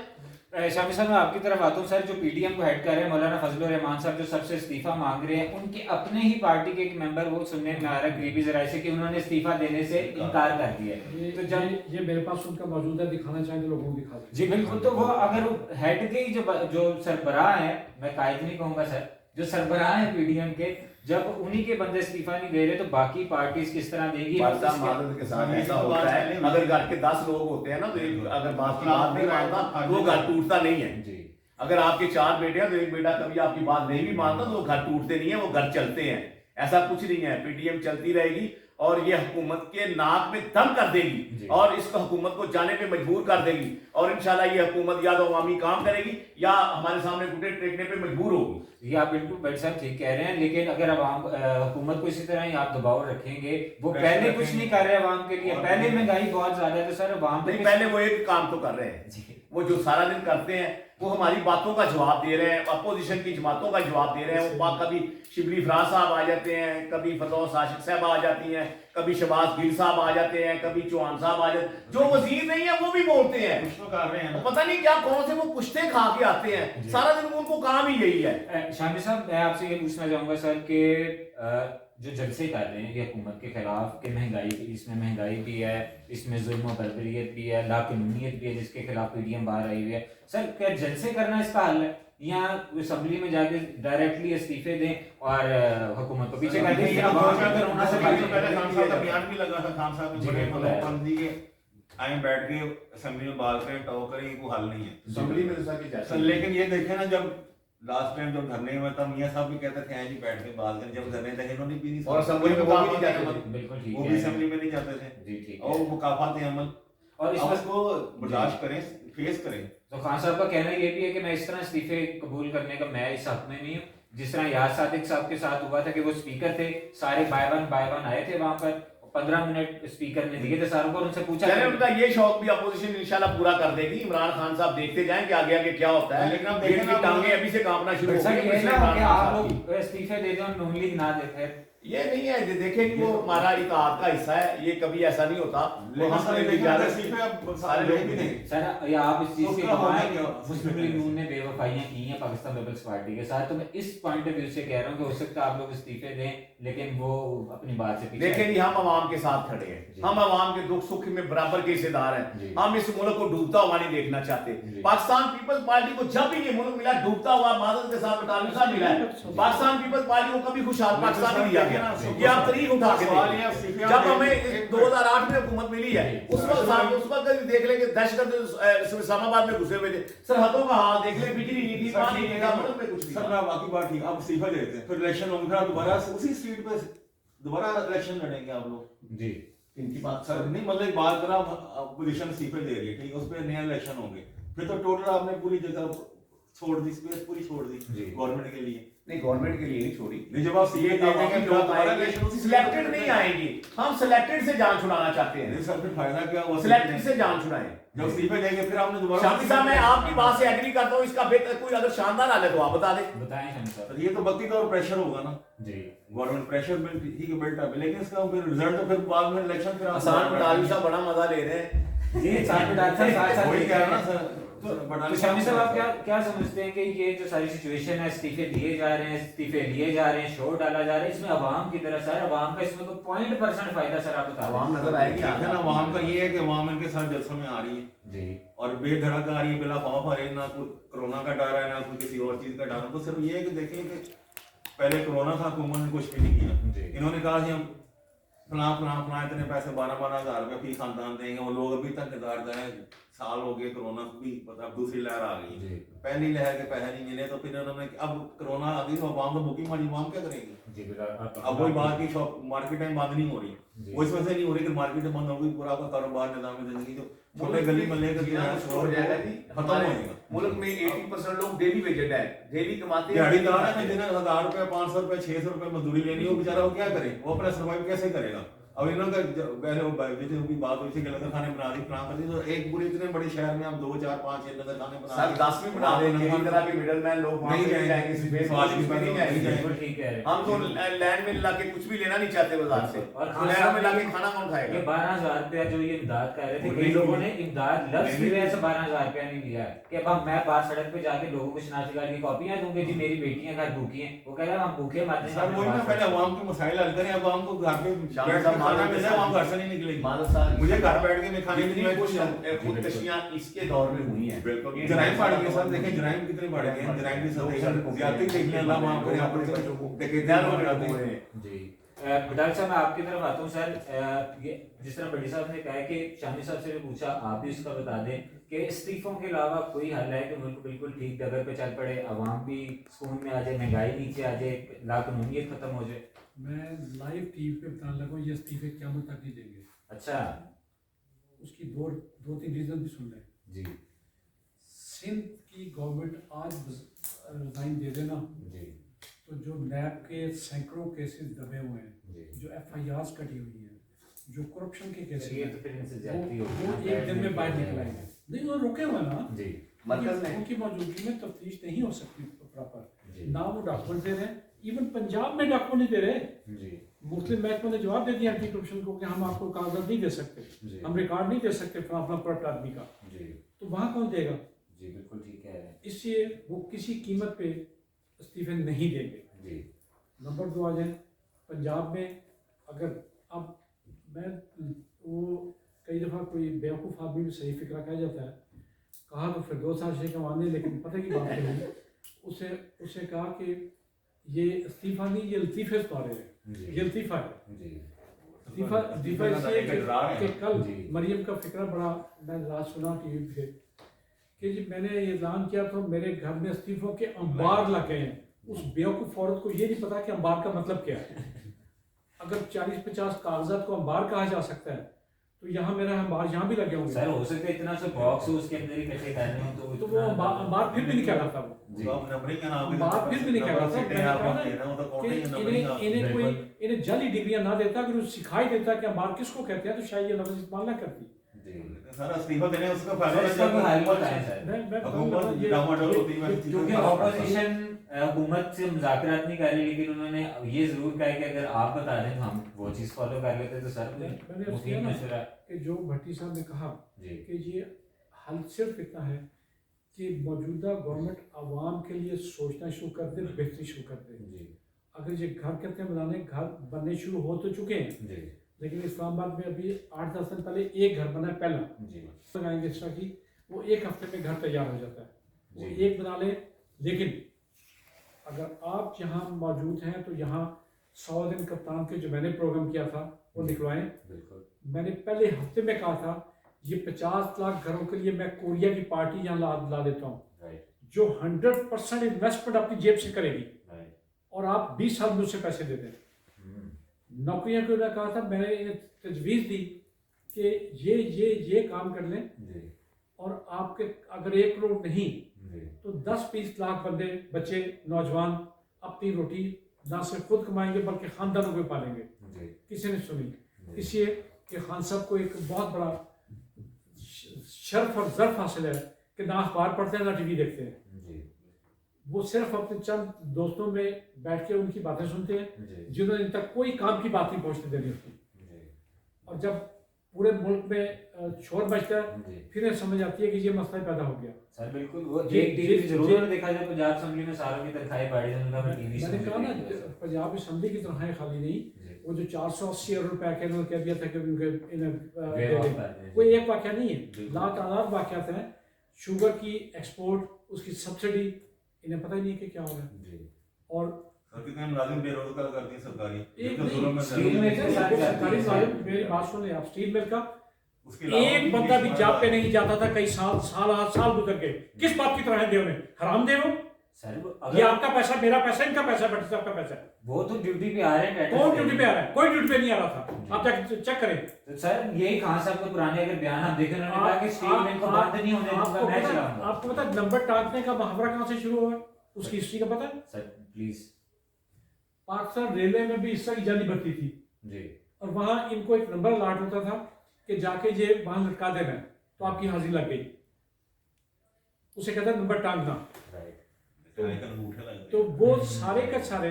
शामी साहब मैं आपकी तरफ आता हूँ सर। जो पीडीएम को हेड कर रहे हैं मौलाना फजलुर रहमान साहब, जो सबसे इस्तीफा मांग रहे हैं, उनके अपने ही पार्टी के एक मेंबर, वो सुनने में आ रहा है करीबी जराये से कि उन्होंने इस्तीफा देने से इनकार कर दिया है। तो जब ये मेरे पास उनका मौजूद है, दिखाना चाहें तो लोगों को दिखा दें। जी बिल्कुल, तो वो अगर हेड के ही जो सरबराह है, मैं कायद नहीं कहूंगा सर, जो सरबराह है पीडीएम के, जब उन्हीं के बंदे इस्तीफा नहीं दे रहे तो बाकी पार्टीज किस तरह देगी? के साथ ऐसा होता है, अगर घर के 10 लोग होते हैं ना तो अगर बात की बात नहीं मानता तो वो घर टूटता नहीं है जी। अगर आपके 4 बेटे हैं तो एक बेटा कभी आपकी बात नहीं भी मानता तो वो घर टूटते नहीं है, वो घर चलते हैं। ऐसा कुछ नहीं है, पीडीएम चलती रहेगी और ये हुकूमत के नाक में दम कर देगी और इस हुकूमत को जाने पे मजबूर कर देगी, और इंशाल्लाह ये हुकूमत या तो अवामी काम करेगी या हमारे सामने घुटने टेकने पे मजबूर होगी। ये आप बिल्कुल भाई साहब ठीक कह रहे हैं, लेकिन अगर हुकूमत को इसी तरह ही आप दबाव रखेंगे, वो पहले कुछ नहीं कर रहे अवाम के लिए, पहले महंगाई बहुत ज्यादा है तो सर अवाम नहीं, पहले वो एक काम तो कर रहे हैं, वो जो सारा दिन करते हैं वो हमारी बातों का जवाब दे रहे हैं, अपोजिशन की जमातों का जवाब दे रहे हैं। वो कभी शिबली फराज साहब आ जाते हैं, कभी फतह साशिक साहब आ जाती हैं, कभी शबाज गिल साहब आ जाते हैं, कभी चौहान साहब आ जाते हैं, जो वजीर नहीं है वो भी बोलते हैं, कुछ तो कर रहे हैं, पता नहीं क्या कौन से वो कुश्ते खा के आते हैं, सारा दिन उनको काम ही यही है। शामी साहब मैं आपसे ये पूछना चाहूंगा सर कि जो जलसे कर रहे हैं ये हुकूमत के खिलाफ कि महंगाई, इसमें महंगाई भी है, इसमें जुल्म और बर्बरियत भी है, लाकानूनियत भी है जिसके खिलाफ पीडीएम बाहर आई हुई है, सर क्या जलसे करना इसका हल है या असेंबली में जाके डायरेक्टली इस्तीफे दें और हुकूमत को पीछे कर दें? अभियान भी लगा था खान साहब ने, आए बैठ के असेंबली में बात करें, टॉक करें, कोई हल नहीं है असेंबली में। लेकिन ये देखे ना, जब लास्ट टाइम जब धरने में था मियां साहब भी कहते थे हैं जी बैठ के बात करें, जब धरने थे इन्होंने भी नहीं, और असेंबली में काम नहीं जाते, बिल्कुल ठीक है, वो भी असेंबली में नहीं जाते थे जी ठीक है, और मुकाफात अमल और इसको बर्दाश्त करें, फेस करें। तो खान साहब का कहना ये भी है कि मैं इस तरह इस्तीफे कबूल करने का मैं इस हक में नहीं हूँ, जिस तरह याद सादिक साहब के साथ हुआ था कि वो स्पीकर थे, सारे बाय वन आए थे वहां पर, 15 मिनट स्पीकर ने दिए थे सारों को, उनसे पूछा उनका ये शौक भी अपोजिशन इंशाल्लाह पूरा कर देगी। इमरान खान साहब देखते जाएं कि आगे आगे क्या होता है, लेकिन अब देखिए टांगे अभी से कांपना शुरू हो गई। आप लोग इस्तीफे दे दें, नून लीग ना देते, ये नहीं है, देखें कि वो हमारा इत्तेहाद का हिस्सा है, ये कभी ऐसा नहीं होता। सर या आप इस चीज से गवाएं, मुस्लिम लीग नून ने बेवफाइयां की हैं पाकिस्तान पीपल्स पार्टी के साथ, तो मैं इस पॉइंट ऑफ व्यू से कह रहा हूं कि हो सकता है आप लोग इस्तीफे दें, लेकिन वो अपनी बात से पीछे। देखें जी, हम अवाम के साथ खड़े हैं, हम अवाम के दुख सुख में बराबर के हिस्सेदार हैं, हम इस मुल्क को डूबता हुआ नहीं देखना चाहते। पाकिस्तान पीपल्स पार्टी को जब भी ये मुल्क मिला डूबता हुआ मादल के साथ बटालियन साहब मिला है, पाकिस्तान पीपल्स पार्टी को कभी खुशहाल पाकिस्तान नहीं दिया गया। ये आप तारीख उठा के देखें, जब हमें 2008 में हुकूमत मिली है उस वक्त देख लेंगे दहशतगर्द इस्लामाबाद में घुसे हुए थे, सरहदों का हाल देख ले, बिजली नहीं थी, पानी नहीं था, मुल्क में कुछ नहीं। सर बाकी बात ठीक, आप इस्तीफा देते हैं, फिर इलेक्शन होगा, दोबारा उसी सीट पे दोबारा इलेक्शन लड़ेंगे आप लोग जी। इनकी बात सर नहीं मतलब एक बात करा, अपोजिशन इस्तीफे दे रही है, ठीक है, उस पर नया इलेक्शन होंगे, फिर तो टोटल आपने पूरी जगह छोड़ दी, स्पेस पूरी छोड़ दी गवर्नमेंट के लिए। नहीं गवर्नमेंट के लिए नहीं छोड़ी, नहीं जब आप सीए दे देंगे फिर दोबारा इलेक्शन उसी सिलेक्टेड नहीं आएंगी, हम सिलेक्टेड से जान छुड़ाना चाहते हैं, नहीं सर फिर फायदा क्या हुआ? सिलेक्टेड से जान छुड़ाएं। जब इस्तीफे देंगे फिर आपने दोबारा शामी साहब मैं आपकी बात से एग्री करता हूँ, इसका बेहतर कोई अगर शानदार हाल है तो आप बता दें। बताएं शामी साहब। तो ये तो वक्ती तौर प्रेशर होगा ना, जी गवर्नमेंट प्रेशर बिल ठीक है बिल्ट अप, लेकिन इसका फिर रिजल्ट तो फिर बाद में इलेक्शन फिर आसान पटाली साहब बड़ा मजा ले रहे हैं। जी साथ में डॉक्टर साथ साथ वही कह रहा ना सर। तो शामी साहब आप क्या क्या समझते हैं कि ये जो सारी सिचुएशन है, इस्तीफे दिए जा रहे हैं, इस्तीफे लिए जा रहे हैं, शोर डाला जा रहा है, इसमें अवाम की तरफ सर, अवाम का इसमें तो 0.% फायदा सर आप बता अवाम नजर आएगी है ना, अवाम का ये है कि अवाम इनके साथ जलसों में आ रही है जी और बेधड़क आ रही है, बिला खौफ आ रही है, ना कोई कोरोना का डर है ना कोई किसी और चीज का डर है। तो सिर्फ ये है कि देखिए कि पहले कोरोना था, हुकूमत ने कुछ भी नहीं किया, इन्होंने कहा कि हम फला इतने पैसे 12-12 हज़ार रुपये फी खानदान देंगे, वो लोग अभी तक इंतजार कर रहे हैं, साल हो गए कोरोना भी, मतलब दूसरी लहर आ गई, पहली लहर के पैसे नहीं मिले तो फिर उन्होंने अब कोरोना आ गई तो अवाम तो भूखी मारी, अवाम क्या करेगी? अब वही बात की शॉप मार्केटें बंद नहीं हो रही, वो इस वजह से नहीं हो रही कि मार्केटें बंद हो गई, पूरा आपका कारोबार निजाम जिंदगी जो छोटे गली मल्ले का जो है हो जाएगा जी। खत्म हो जाएगा। मुल्क में 80% लोग डेली वेजेड है, डेली कमाते दिहाड़ीदार है जिन्हें 1000 रुपए 500 रुपए 600 रुपए मजदूरी लेनी हो, बेचारा वो क्या करे, वो अपना सर्वाइव कैसे करेगा? अब इन्हों का पहले वो जैसे की बात हुई थी कि लंगर खाने बना दी, प्लान कर दी, तो एक पूरे इतने बड़े शहर में हम 2 4 5 6 लंगर खाने बना सर 10 भी बना देंगे, इस तरह के मिडलमैन लोग वहां नहीं पे जाएंगे, स्पेस वाली में नहीं जाएंगे। बिल्कुल ठीक है। हम तो लैंड में लाके कुछ भी लेना नहीं चाहते बाजार से, और लैंड में लाके खाना कौन ये खाएगा? 12,000 रुपया जो ये इमदाद कह रहे थे, वो कई नहीं लोगों मिली। ने इमदाद लफ्ज की वजह से 12,000 रुपया नहीं लिया है कि अब मैं बाहर सड़क पे जाके लोगों को शनाख्ती कार्ड की कॉपियां दूंगे जी, मेरी बेटियां घर भूखी हैं, वो कह रहा है हम भूखे मरते हैं। सर वही ना, पहले अवाम के मसाइल हल करें, अब हमको घर पे बैठ के खाना मिल जाए, हम घर से नहीं निकलेंगे, मादर साहब मुझे घर बैठ के नहीं खाने की इतनी कुछ खुदकशियां इसके दौर में हुई हैं, बिल्कुल जराइम बढ़ गए सर, देखें जराइम कितने बढ़ गए हैं, जराइम की सतह ज्यादा देखने अल्लाह माफ करे, आप बच्चों को देखे जी डॉक्टर साहब मैं आपकी तरफ आता हूँ सर। ये जिस तरह बड़ी साहब ने कहा है कि शामी साहब से भी पूछा, आप भी इसका बता दें कि इस्तीफों के अलावा कोई हल है कि मुल्क बिल्कुल ठीक जगह पे चल पड़े, अवाम भी सुकून में आ जाए, महंगाई नीचे आ जाए, लाकानूनियत खत्म हो जाए? मैं लाइव टीवी पे बताने लगा ये इस्तीफे क़यामत तक नहीं देंगे। अच्छा उसकी दो तीन रीजन भी सुन लें। जी सिंध की गवर्नमेंट आज रिजाइन दे देना जी तो जो नैब के सैकड़ों केसेस दबे हुए हैं, जी जो FIRs कटी हुई हैं, जो करप्शन के केसेस ये हैं, तो फिर इनसे ज्यादती वो होगी, एक दिन में बाहर निकल आएंगे। नहीं वो रुके हुए ना, जी मरकज ने उनकी मौजूदगी में तफ्तीश नहीं हो सकती प्रॉपर, जी ना वो डॉक्यूमेंट दे रहे हैं, इवन पंजाब में डॉक्यूमेंट नहीं दे रहे। जी मुस्लिम महकमे ने जवाब दे दिया एंटी करप्शन को कि हम आपको कागजात नहीं दे सकते, जी हम रिकॉर्ड नहीं दे सकते अपना करप्ट आदमी का, जी तो वहाँ कौन देगा? जी बिल्कुल ठीक कह रहे हैं इसलिए वो किसी कीमत पे इस्तीफे नहीं देंगे। जी नंबर 2 आ जाए पंजाब में, अगर अब मैं वो कई दफ़ा कोई बेवकूफ़ आदमी भी सही फिक्रा कह जाता है, कहा तो फिर 2 साल से कमाने, लेकिन पता की बात नहीं, उसे कहा कि ये इस्तीफा नहीं, ये लतीफ़े सुधारे हैं, ये लतीफ़ा है। जी लतीफ़ा इसलिए कि कल जी। मरियम का फिक्रा बड़ा मैं रात सुना टीवी पे कि जी मैंने ये ऐलान किया तो मेरे घर में इस्तीफों के अंबार लगे हैं। उस बेवकूफ़ औरत को ये नहीं पता कि अंबार का मतलब क्या है। अगर 40-50 कागजात को अंबार कहा जा सकता है तो यहाँ मेरा अंबार यहाँ भी लगे होंगे। सर हो सकता है इतना सा बॉक्स हो उसके अंदर इकट्ठे करने हो तो वो अंबार फिर भी नहीं कहलाता वो, जी बात फिर भी नहीं कहलाता। इन्हें जाली डिग्रियां ना देता, अगर उसे सिखाई देता कि अंबार किसको कहते हैं तो शायद ये लफ्ज़ इस्तेमाल ना करती। सारा इस्तीफा देने उसका सर, इसका कोई हल फायदा बताएं सर। मैं हुकूमत डामाडोल होती है क्योंकि ऑपोजिशन हुकूमत से मुज़ाकरात नहीं कर रही, लेकिन उन्होंने ये जरूर कहा कि अगर आप बता दें तो हम वो चीज़ फॉलो कर लेते तो सर मैंने मुफीद मशवरा कि जो भट्टी साहब ने कहा जी कि ये हल सिर्फ इतना है कि मौजूदा गवर्नमेंट आवाम के लिए सोचना शुरू कर दे, बेहतरी शुरू कर दे। जी अगर ये घर कहते हैं बनाने, घर बनने शुरू हो तो चुके हैं, जी लेकिन इस्लामाबाद में अभी 8-10 दिन पहले एक घर बना है पहला, जी लगाएंगे इस तरह की, वो 1 हफ्ते में घर तैयार हो जाता है, वो जी। एक बना ले। लेकिन अगर आप यहाँ मौजूद हैं तो यहाँ 100 दिन कप्तान के जो मैंने प्रोग्राम किया था वो निकलवाएं। बिल्कुल मैंने पहले हफ्ते में कहा था ये 50 लाख घरों के लिए मैं कोरिया की पार्टी यहाँ ला देता हूँ, राइट जो 100% इन्वेस्टमेंट अपनी जेब से करेगी, राइट और आप 20 साल में उससे पैसे दे दें। नौकरियां को उन्होंने कहा था, मैंने इन्हें तजवीज़ दी कि ये काम कर लें, और आपके अगर 1 करोड़ नहीं तो 10-20 लाख बंदे, बच्चे, नौजवान अपनी रोटी ना सिर्फ खुद कमाएंगे बल्कि खानदानों को पालेंगे। किसी ने सुनी, इसलिए कि खान साहब को एक बहुत बड़ा शर्फ और ज़र्फ हासिल है कि ना अखबार पढ़ते हैं ना टीवी देखते हैं, वो सिर्फ अपने चंद दोस्तों में बैठ के उनकी बातें सुनते हैं जिन्होंने इन तक कोई काम की बात नहीं पहुंचने देनी होती। और जब पूरे मुल्क में शोर बजता है फिर ये समझ आती है कि ये मसला पैदा हो गया। सर बिल्कुल, वो एक टीवी जरूर उन्होंने देखा जब पंजाब असेंबली में सारों की तनख्वाहें बढ़ी, उनका टीवी मैंने कहा ना पंजाब असेंबली की तनख्वाहें खाली नहीं, वो जो 480 अरब रुपए के उन्होंने कह दिया था कि उनके कोई एक वाकया नहीं है, लातादाद वाकयात हैं। शुगर की एक्सपोर्ट, उसकी सब्सिडी, इन्हें पता ही नहीं कि क्या हो रहा है। और कितने मुलाजिम बेरोजगार करती है सरकारी, एक जो जुल्म में स्टील मिल का सरकारी मुलाजिम, मेरी बात सुने आप, स्टील मिल का एक बंदा भी जॉब पे नहीं जाता था, कई साल गुजर गए। किस बात की तरह दे उन्हें हराम दे, ये आपका पैसा, मेरा पैसा, इनका पैसा, बट सबका पैसा। वो तो ड्यूटी पे आ रहे हैं, कौन ड्यूटी पे आ रहा है? कोई ड्यूटी पे नहीं आ रहा था, आप जाकर चेक करें। तो सर यही खान साहब के पुराने अगर बयान आप देखें, उन्होंने कहा कि स्टील मिल को बंद नहीं होने दूंगा, मैं चलाऊंगा। आपको पता है नंबर टांकने का मुहावरा कहां से शुरू हुआ, उसकी हिस्ट्री का पता है? Sir please. पाकिस्तान रेलवे में भी इस तरह की जाली बढ़ती थी जी, और वहां इनको एक नंबर अलॉट होता था कि जाके ये वहां लटका देना है तो आपकी हाजिरी लग गई, उसे कहता है नंबर टांगना। तो वो सारे के सारे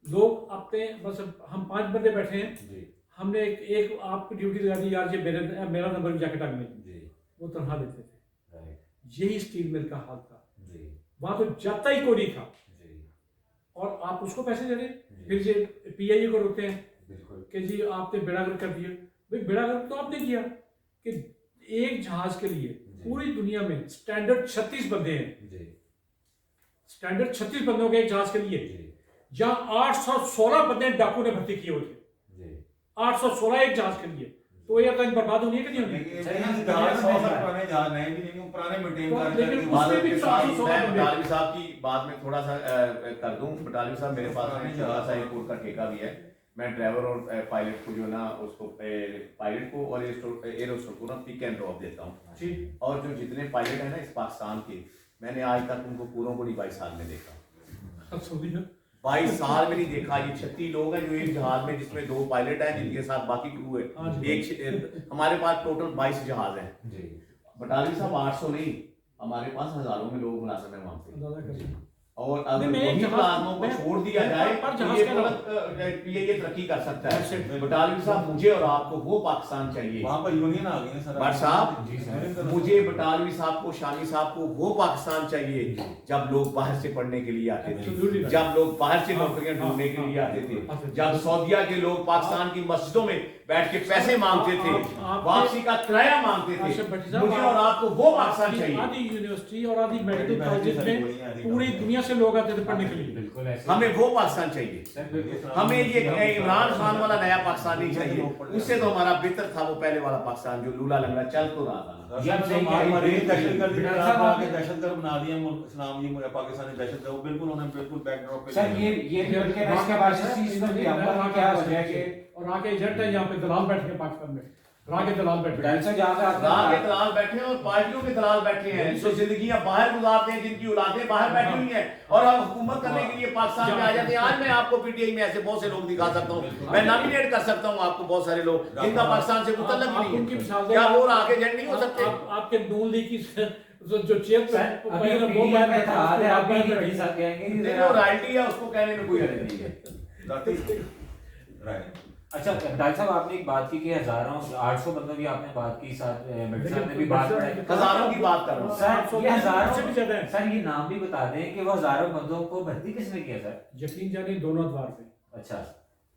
लोग अपने, बस हम 5 बंदे बैठे हैं, हमने एक आपकी ड्यूटी लगा दी, यार ये मेरा नंबर भी जाके टांगने, वो तनख्वाह देते थे। यही स्टील मिल का हाल था, वहां तो जाता ही कोई नहीं था, और आप उसको पैसे दे रहे हैं। फिर ये पीआईए को रोकते हैं कि जी आपने बेड़ागर्क कर दिया। भाई बेड़ागर्क तो आपने किया कि एक जहाज के लिए पूरी दुनिया में स्टैंडर्ड 36 बंदे हैं, स्टैंडर्ड 36 बंदों के एक जहाज के लिए, जहां 816 बंदे डाकू ने भर्ती किए हुए थे, 816 एक जहाज के लिए। तो ये तो बर्बाद होनी है कि नहीं होनी? पुराने जहाज नए भी नहीं, पुराने मेंटेन कर लेकिन उसमें भी 416 मैं बंदे। बटालवी साहब की बात में थोड़ा सा कर दूं। बटालवी साहब मेरे पास में छोटा सा एयरपोर्ट का ठेका भी है। मैं ड्राइवर और पायलट को जो ना उसको पायलट को और एरोस्टार को ना पिक एंड ड्रॉप देता हूँ। और जो जितने पायलट है ना इस पाकिस्तान के, मैंने आज तक उनको पूरों को 22 साल में देखा, 22 साल में नहीं देखा। ये 36 लोग हैं जो एक जहाज में, जिसमें 2 पायलट हैं जिनके साथ बाकी क्रू है। एक हमारे पास टोटल 22 जहाज हैं। बटालवी साहब 800 नहीं, हमारे पास हजारों में लोग मुलाजिम हैं वहाँ पे। और अगर वही मुलाजिमों को छोड़ दिया जाए तो ये पीएए तरक्की कर सकता है। बटालवी साहब मुझे और आपको वो पाकिस्तान चाहिए। वहाँ पर यूनियन आ गई है सर। भट्ट साहब मुझे, बटालवी साहब को, शानी साहब को वो पाकिस्तान चाहिए जब लोग बाहर से पढ़ने के लिए आते थे, जब लोग बाहर से नौकरियां ढूंढने के लिए आते थे, जब सऊदीया के लोग पाकिस्तान की मस्जिदों में बैठ के पैसे मांगते थे, वापसी का किराया मांगते थे। मुझे और आपको वो पाकिस्तान चाहिए। आदि यूनिवर्सिटी और आदि मेडिकल कॉलेज में पूरी दुनिया से लोग आते थे पढ़ने के लिए। बिल्कुल ऐसे हमें वो पाकिस्तान चाहिए। हमें ये इमरान खान वाला नया पाकिस्तान नहीं चाहिए। उससे तो हमारा बेहतर था वो पहले वाला पाकिस्तान जो लूला लंगड़ा चल तो रहा था। दहशतगर्द बना दिया इस्लाम, ये पाकिस्तानी दहशतगर्द, वो बिल्कुल उन्होंने बिल्कुल बैकड्रॉप पे। सर ये उनके देश के बाद इस चीज पर भी हमला क्या वजह है कि और आके एजेंट है यहाँ पे दलाल बैठ के पाकिस्तान में, रागे दलाल बैठे हैं। से जहाँ पे राह के दलाल बैठे हैं और पार्टियों के दलाल बैठे हैं जो जिंदगियां बाहर गुजारते हैं, जिनकी औलादें बाहर बैठी हुई हैं, और हम हुकूमत करने के लिए पाकिस्तान में आ जाते हैं। आज मैं आपको पीटीआई में ऐसे बहुत से लोग दिखा सकता हूँ, मैं नॉमिनेट कर सकता हूँ आपको बहुत सारे लोग जिनका पाकिस्तान से मुतल्लक ही नहीं है। क्या वो आगे एजेंट नहीं हो सकते? आपके नून लीग की जो चेयर रॉयल्टी है उसको कहने में कोई हर्ज नहीं है। अच्छा डॉक्टर साहब, आपने एक बात की कि हजारों 800 बंदों की आपने बात की, साथ भट्ट साहब ने भी बात की, हजारों की बात कर रहा हूँ सर। ये हजारों से भी ज्यादा है। सर ये नाम भी बता दें कि वो हजारों बंदों को भर्ती किसने किया सर? यकीन जानिए दोनों द्वार पे, अच्छा,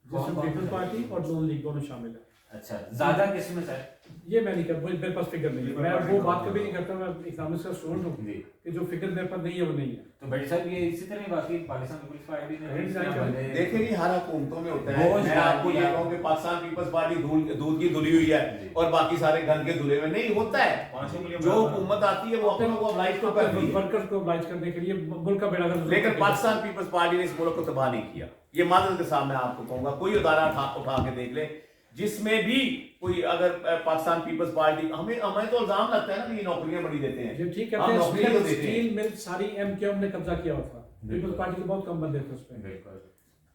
जिसमें पीपल पार्टी और नून लीग दोनों शामिल है। अच्छा, ज्यादा किसमें सर? یہ میں نہیں کرتا, میرے پاس فگر نہیں ہے, میں وہ بات کبھی نہیں کرتا, میں اکنامکس کا اسٹوڈنٹ ہوں جی کہ جو فگر میرے پاس نہیں ہے وہ نہیں ہے. تو بڑی صاحب یہ اسی طرح باقی پاکستان پیپلز پارٹی نے دیکھیں جی ہر حکومتوں میں ہوتا ہے. میں آپ کو یہ کہوں کہ پاکستان پیپلز پارٹی دودھ کی دھلی ہوئی ہے اور باقی سارے گند کے دھلے ہوئے نہیں ہوتا ہے. 500 ملین جو حکومت آتی ہے وہ اپنے کو ابلائز تو کرتی ہے, ورکرز کو ابلائز کرنے کے لیے ملک کا بیڑا غرق. لیکن پاکستان پیپلز پارٹی نے اس ملک کو تباہ نہیں کیا. یہ معذرت کے ساتھ میں آپ کو کہوں گا, کوئی ادارہ اٹھا کے دیکھ لیں جس میں بھی کوئی اگر پاکستان پیپلز پارٹی, ہمیں تو الزام لگتا ہے نا کہ یہ نوکریاں بڑی دیتے ہیں. یہ ٹھیک کہتے ہیں, اسٹیل مل ساری ایم کیو ایم نے قبضہ کیا ہوا تھا, پیپلز پارٹی کے بہت کم بندے تھے اس پہ.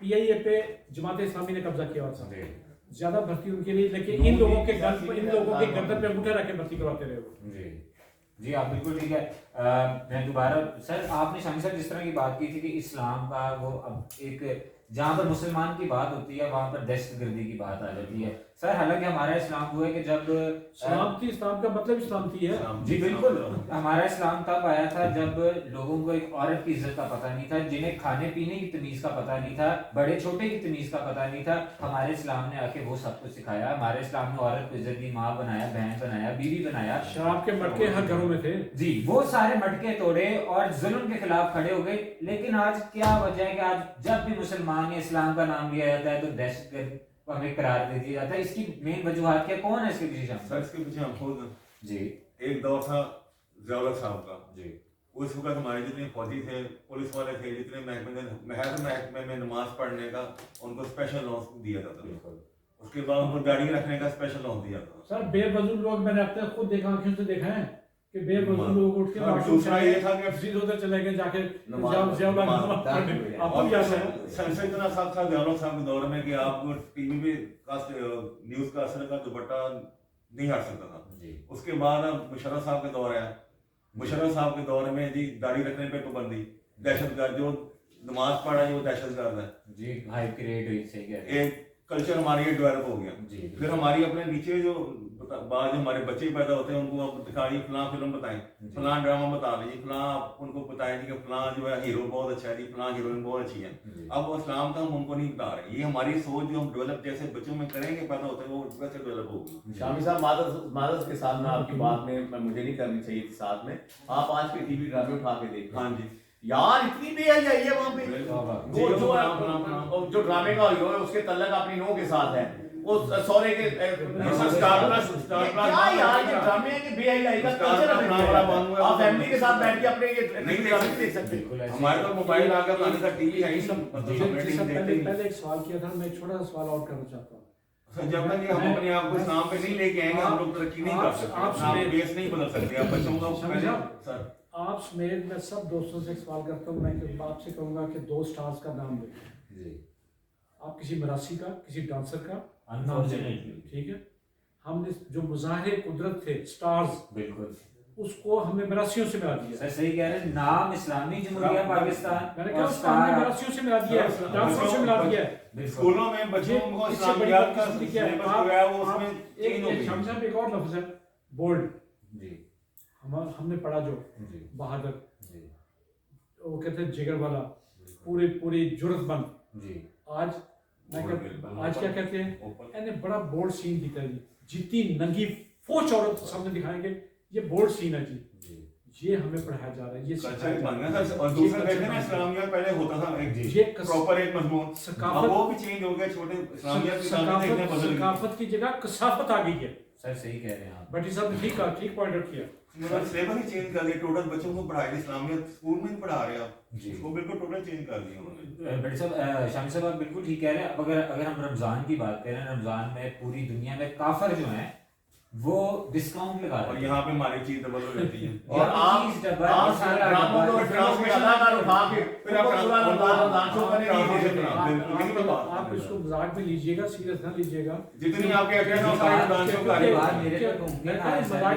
پی آئی اے پہ جماعت اسلامی نے قبضہ کیا ہوا تھا, زیادہ بھرتی ان کے لیے, لیکن ان لوگوں کے گردن پہ انگوٹھے رکھ کے بھرتی کرواتے رہے وہ. جی جی آپ بالکل ٹھیک ہے. میں دوبارہ سر, آپ نے شامی صاحب جس طرح کی بات کی تھی کہ اسلام کا وہ اب ایک جہاں پر مسلمان کی بات ہوتی ہے وہاں پر دہشت گردی کی بات آ جاتی ہے. سر حالانکہ ہمارا اسلام وہ ہے کہ جب اسلام کا مطلب اسلامتی ہے. جی بالکل, ہمارا اسلام تب آیا تھا جب لوگوں کو ایک عورت کی عزت کا پتہ نہیں تھا, جنہیں کھانے پینے کی تمیز کا پتہ نہیں تھا, بڑے چھوٹے کی تمیز کا پتہ نہیں تھا. ہمارے اسلام نے آ کے وہ سب کچھ سکھایا. ہمارے اسلام نے عورت کو عزت دی, ماں بنایا, بہن بنایا, بیوی بنایا. شراب کے مٹکے ہر گھروں میں تھے. جی وہ سارے مٹکے توڑے اور ظلم کے خلاف کھڑے ہو گئے. لیکن آج کیا وجہ ہے کہ آج جب بھی مسلمان یا اسلام کا نام لیا جاتا ہے تو دہشت گرد کو ہمیں قرار دے دیا جاتا ہے. اس کی مین وجوہات کیا, کون ہے اس کے پیچھے؟ سر اس کے پیچھے ہم خود ہیں. جی ایک دور تھا ضیاء الحق صاحب کا. جی اس وقت ہمارے جتنے فوجی تھے, پولیس والے تھے, جتنے محکمے میں نماز پڑھنے کا ان کو اسپیشل لون دیا جاتا تھا. اس کے بعد ان کو گاڑی رکھنے کا اسپیشل لون دیا تھا. سر بے وضو لوگ, میں نے اب تک خود دیکھا, آنکھوں سے دیکھا ہے کہ بے وضو لوگ اٹھ کے دوسرا یہ تھا کہ سیدھے ادھر چلے گئے جا کے اتنا سخت تھا ضیاء الحق صاحب کے دور میں کہ آپ کو ٹی وی پہ نیوز کا اثر کا دوپٹہ نہیں ہٹ سکتا تھا. اس کے بعد مشرف صاحب کے دور آیا. مشرف صاحب کے دور میں جی داڑھی رکھنے پہ پابندی, دہشت گرد جو نماز پڑھ رہا ہے وہ دہشت گرد ہے. جی ہائی کریٹ ہوئی, صحیح کہہ رہے ہیں. ایک کلچر ہماری یہ ڈیولپ ہو گیا. جی پھر ہماری اپنے نیچے جو بعض ہمارے بچے پیدا ہوتے ہیں ان کو آپ دکھائیے فلاں فلم بتائیں, فلاں ڈرامہ بتا دیجیے, فلاں ان کو بتائیں کہ فلاں جو ہے ہیرو بہت اچھا ہے جی, فلاں ہیروئن بہت اچھی ہے. اب وہ اسلام کا ہم ان کو نہیں بتا رہے. یہ ہماری سوچ جو ہم ڈیولپ جیسے بچوں میں کریں گے پیدا ہوتے ہیں وہ ویسے ڈیولپ ہوگی. شامی صاحب معذرت کے ساتھ میں آپ کی بات میں مجھے نہیں کرنی چاہیے تھی ساتھ میں. آپ آج کے ٹی وی ڈرامے اٹھا کے دیکھیں. ہاں جی یار اتنی بے حیائی ہے وہاں پہ. جو ڈرامے کا ہیرو ہے اس کے تعلق اپنی نو کے ساتھ ہے, وہ سورے کے کیا یار یہ ڈرامے ہیں کہ بے حیائی کا کلچر ہے. آپ فیملی کے ساتھ بیٹھ کے اپنے یہ نہیں دیکھ سکتے. ہمارے تو موبائل آ گیا, کا ٹی وی ہے ہی سب. پہلے ایک سوال کیا تھا, میں ایک چھوٹا سا سوال آؤٹ کرنا چاہتا ہوں. جب تک کہ ہم اپنے آپ کو اسلام پہ نہیں لے کے آئیں گے ہم لوگ ترقی نہیں کر سکتے. آپ بیس نہیں بدل سکتے. آپ بچوں کا سر آپ سمیت میں سب دوستوں سے ایک سوال کرتا ہوں. میں آپ سے کہوں گا کہ 2 سٹارز کا نام لیں. آپ کسی مراسی کا, کسی ڈانسر کا نام لیں, ٹھیک ہے. ہم نے جو مظاہر قدرت تھے سٹارز, بالکل اس کو ہم نے مراسیوں سے ملا دیا. سر صحیح کہہ رہے ہیں, نام اسلامی جمہوریہ پاکستان, میں نے کہا اس کو ہم نے مراسیوں سے ملا دیا, ڈانسر سے ملا دیا. اسکولوں میں بچوں کو اسلامیات کا سلیبس جو ہے وہ اس میں چینج ہو گئی. ہم صاحب ایک اور لفظ ہے بولڈ. جی ہم نے پڑھا جو بہادر, جی وہ کہتے ہیں جگر والا, پوری جرت مند. جی آج آج کیا کہتے ہیں, انہیں بڑا بولڈ سین دکھتا ہے جی. جتنی ننگی فوج عورت سامنے دکھائیں گے یہ بولڈ سین ہے جی. یہ ہمیں پڑھایا جا رہا ہے, یہ کلچر بن گیا سر. اور دوسرا دیکھیں نا اسلامیات پہلے ہوتا تھا ایک پراپر ایک مضمون, وہ بھی چینج ہو گیا. چھوٹے اسلامیات کی تعلیم دیکھنے بدل گئی. ثقافت کی جگہ کثافت آ گئی ہے. سر صحیح کہہ رہے ہیں آپ. بٹ یہ سب ٹھیک پوائنٹ آؤٹ کیا. سلیبس ہی چینج کر دیا ٹوٹل. بچوں کو پڑھائی اسلامیات اسکول میں نہیں پڑھا رہے آپ, جی اس کو بالکل ٹوٹل چینج کر دیا انہوں نے. بڑے صاحب, شامی صاحب آپ بالکل ٹھیک کہہ رہے ہیں. اب اگر ہم رمضان کی بات کریں, رمضان میں پوری دنیا میں کافر جو ہیں وہ ڈسکاؤنٹ لگا رہے ہیں, اور یہاں پہ ہماری چیز ڈبل ہو جاتی ہے. اور آپ ڈراموں کو اداکار اٹھا کے پھر آپ رمضان شو کرنے کی آپ اس کو مذاق میں لیجیے گا, سیریس نہ لیجیے گا. جتنی آپ کے ایکٹر ہیں سارے رمضان شو کا مذاق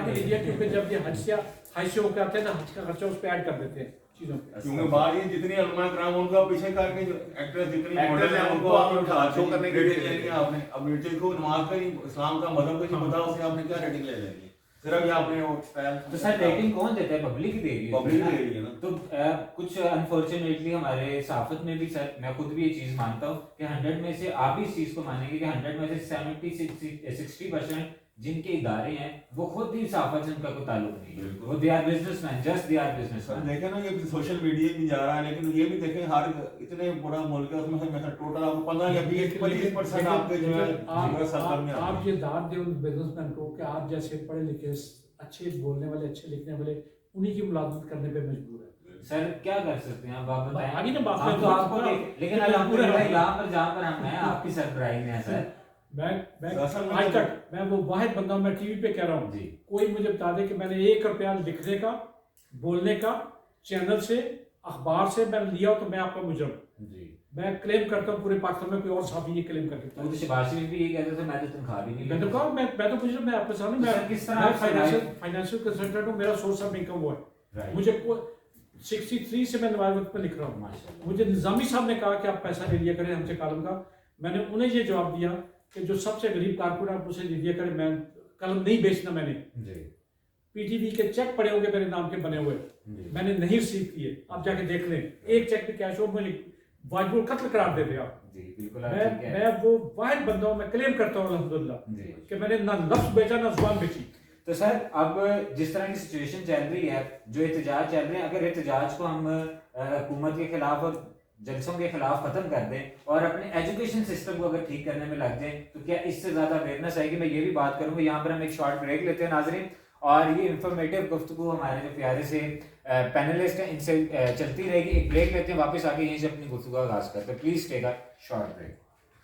میں لیجیے, کیونکہ جب یہ حج سے ہو کے آتے ہیں تو حج کا خرچہ اس پہ ایڈ کر دیتے ہیں چیزوں پہ. کیونکہ بعد یہ جتنی علماء کرام ان کو پیچھے کر کے جو ایکٹر جتنی ماڈل ہیں ان کو آپ اٹھا شو کرنے کے لیے لیں گے. آپ نے اب نیچے کو نماز کا اسلام کا مذہب کا نہیں پتا, اس سے آپ نے کیا ریٹنگ لے لیں گے. صرف یہ آپ نے وہ اسٹائل تو سر ریٹنگ کون دیتا ہے؟ پبلک دے رہی ہے. پبلک دے رہی ہے نا. تو کچھ انفارچونیٹلی ہمارے صحافت میں بھی, سر میں خود بھی یہ چیز مانتا ہوں کہ 100 میں سے آپ بھی اس چیز کو مانیں گے کہ 100 میں سے 60% جن کے ادارے ہیں وہ خود بھی صحافت سے ان کا کوئی تعلق نہیں ہے, وہ they are businessman, just they are business sir man. دیکھیں نا یہ سوشل میڈیا بھی جا رہا ہے, لیکن یہ بھی دیکھیں ہر اتنے بڑا ملک ہے اس میں سے ٹوٹل آپ کو 15 یا 20% آپ کے جو ہے آپ یہ داد دیں ان بزنس مین کو کہ آپ جیسے پڑھے لکھے اچھے بولنے والے اچھے لکھنے والے انہی کی ملازمت کرنے پہ مجبور ہے. سر کیا کر سکتے ہیں آپ بتائیں. آگے نا بات ہم تو آپ کو لیکن الحمدللہ یہاں پر جہاں پر ہم ہیں آپ کی سربراہی میں ہے سر. میں آج تک میں وہ واحد بندہ ہوں, میں ٹی وی پہ کہہ رہا ہوں جی کوئی مجھے بتا دے کہ میں نے 1 روپیہ لکھنے کا بولنے کا چینل سے اخبار سے میں لیا ہو تو میں آپ کا مجرم. جی میں کلیم کرتا ہوں پورے پاکستان میں, کوئی اور صحافی یہ کلیم کر کے تو شہباز شریف بھی یہ کہتے تھے میں تو تنخواہ بھی نہیں میں تو کہا میں تو مجرم, میں آپ کے سامنے میں کس طرح فائنینشیل کنسلٹنٹ ہوں, میرا سورس آف انکم وہ ہے. مجھے 63 سے میں نواز وقت میں لکھ رہا ہوں. مجھے نظامی صاحب نے کہا کہ آپ پیسہ لے لیا کریں ہم سے کالم کا, میں نے انہیں یہ جواب دیا کہ جو سب سے غریب کارکن آپ اسے لے لیا کریں, میں قلم نہیں بیچنا. میں نے پی ٹی وی کے چیک پڑے ہوئے میرے نام کے بنے ہوئے, میں نے نہیں ریسیو کیے, آپ جا کے دیکھ لیں. ایک چیک پہ کیش ہو مجھے واجب القتل قرار دیتے آپ. میں وہ واحد بندہ ہوں, میں کلیم کرتا ہوں الحمدللہ کہ میں نے نہ لفظ بیچا نہ زبان بیچی. تو سر اب جس طرح کی سچویشن چل رہی ہے, جو احتجاج چل رہے ہیں, اگر احتجاج کو ہم حکومت کے خلاف اور جلسوں کے خلاف ختم کر دیں اور اپنے ایجوکیشن سسٹم کو اگر ٹھیک کرنے میں لگ جائیں تو کیا اس سے زیادہ اویئرنیس آئے گی؟ میں یہ بھی بات کروں گا. یہاں پر ہم ایک شارٹ بریک لیتے ہیں ناظرین, اور یہ انفارمیٹیو گفتگو ہمارے جو پیارے سے پینلسٹ ہیں ان سے چلتی رہے گی. ایک بریک لیتے ہیں, واپس آ کے یہیں سے اپنی گفتگو کا آغاز کرتے ہیں. Please take a short break.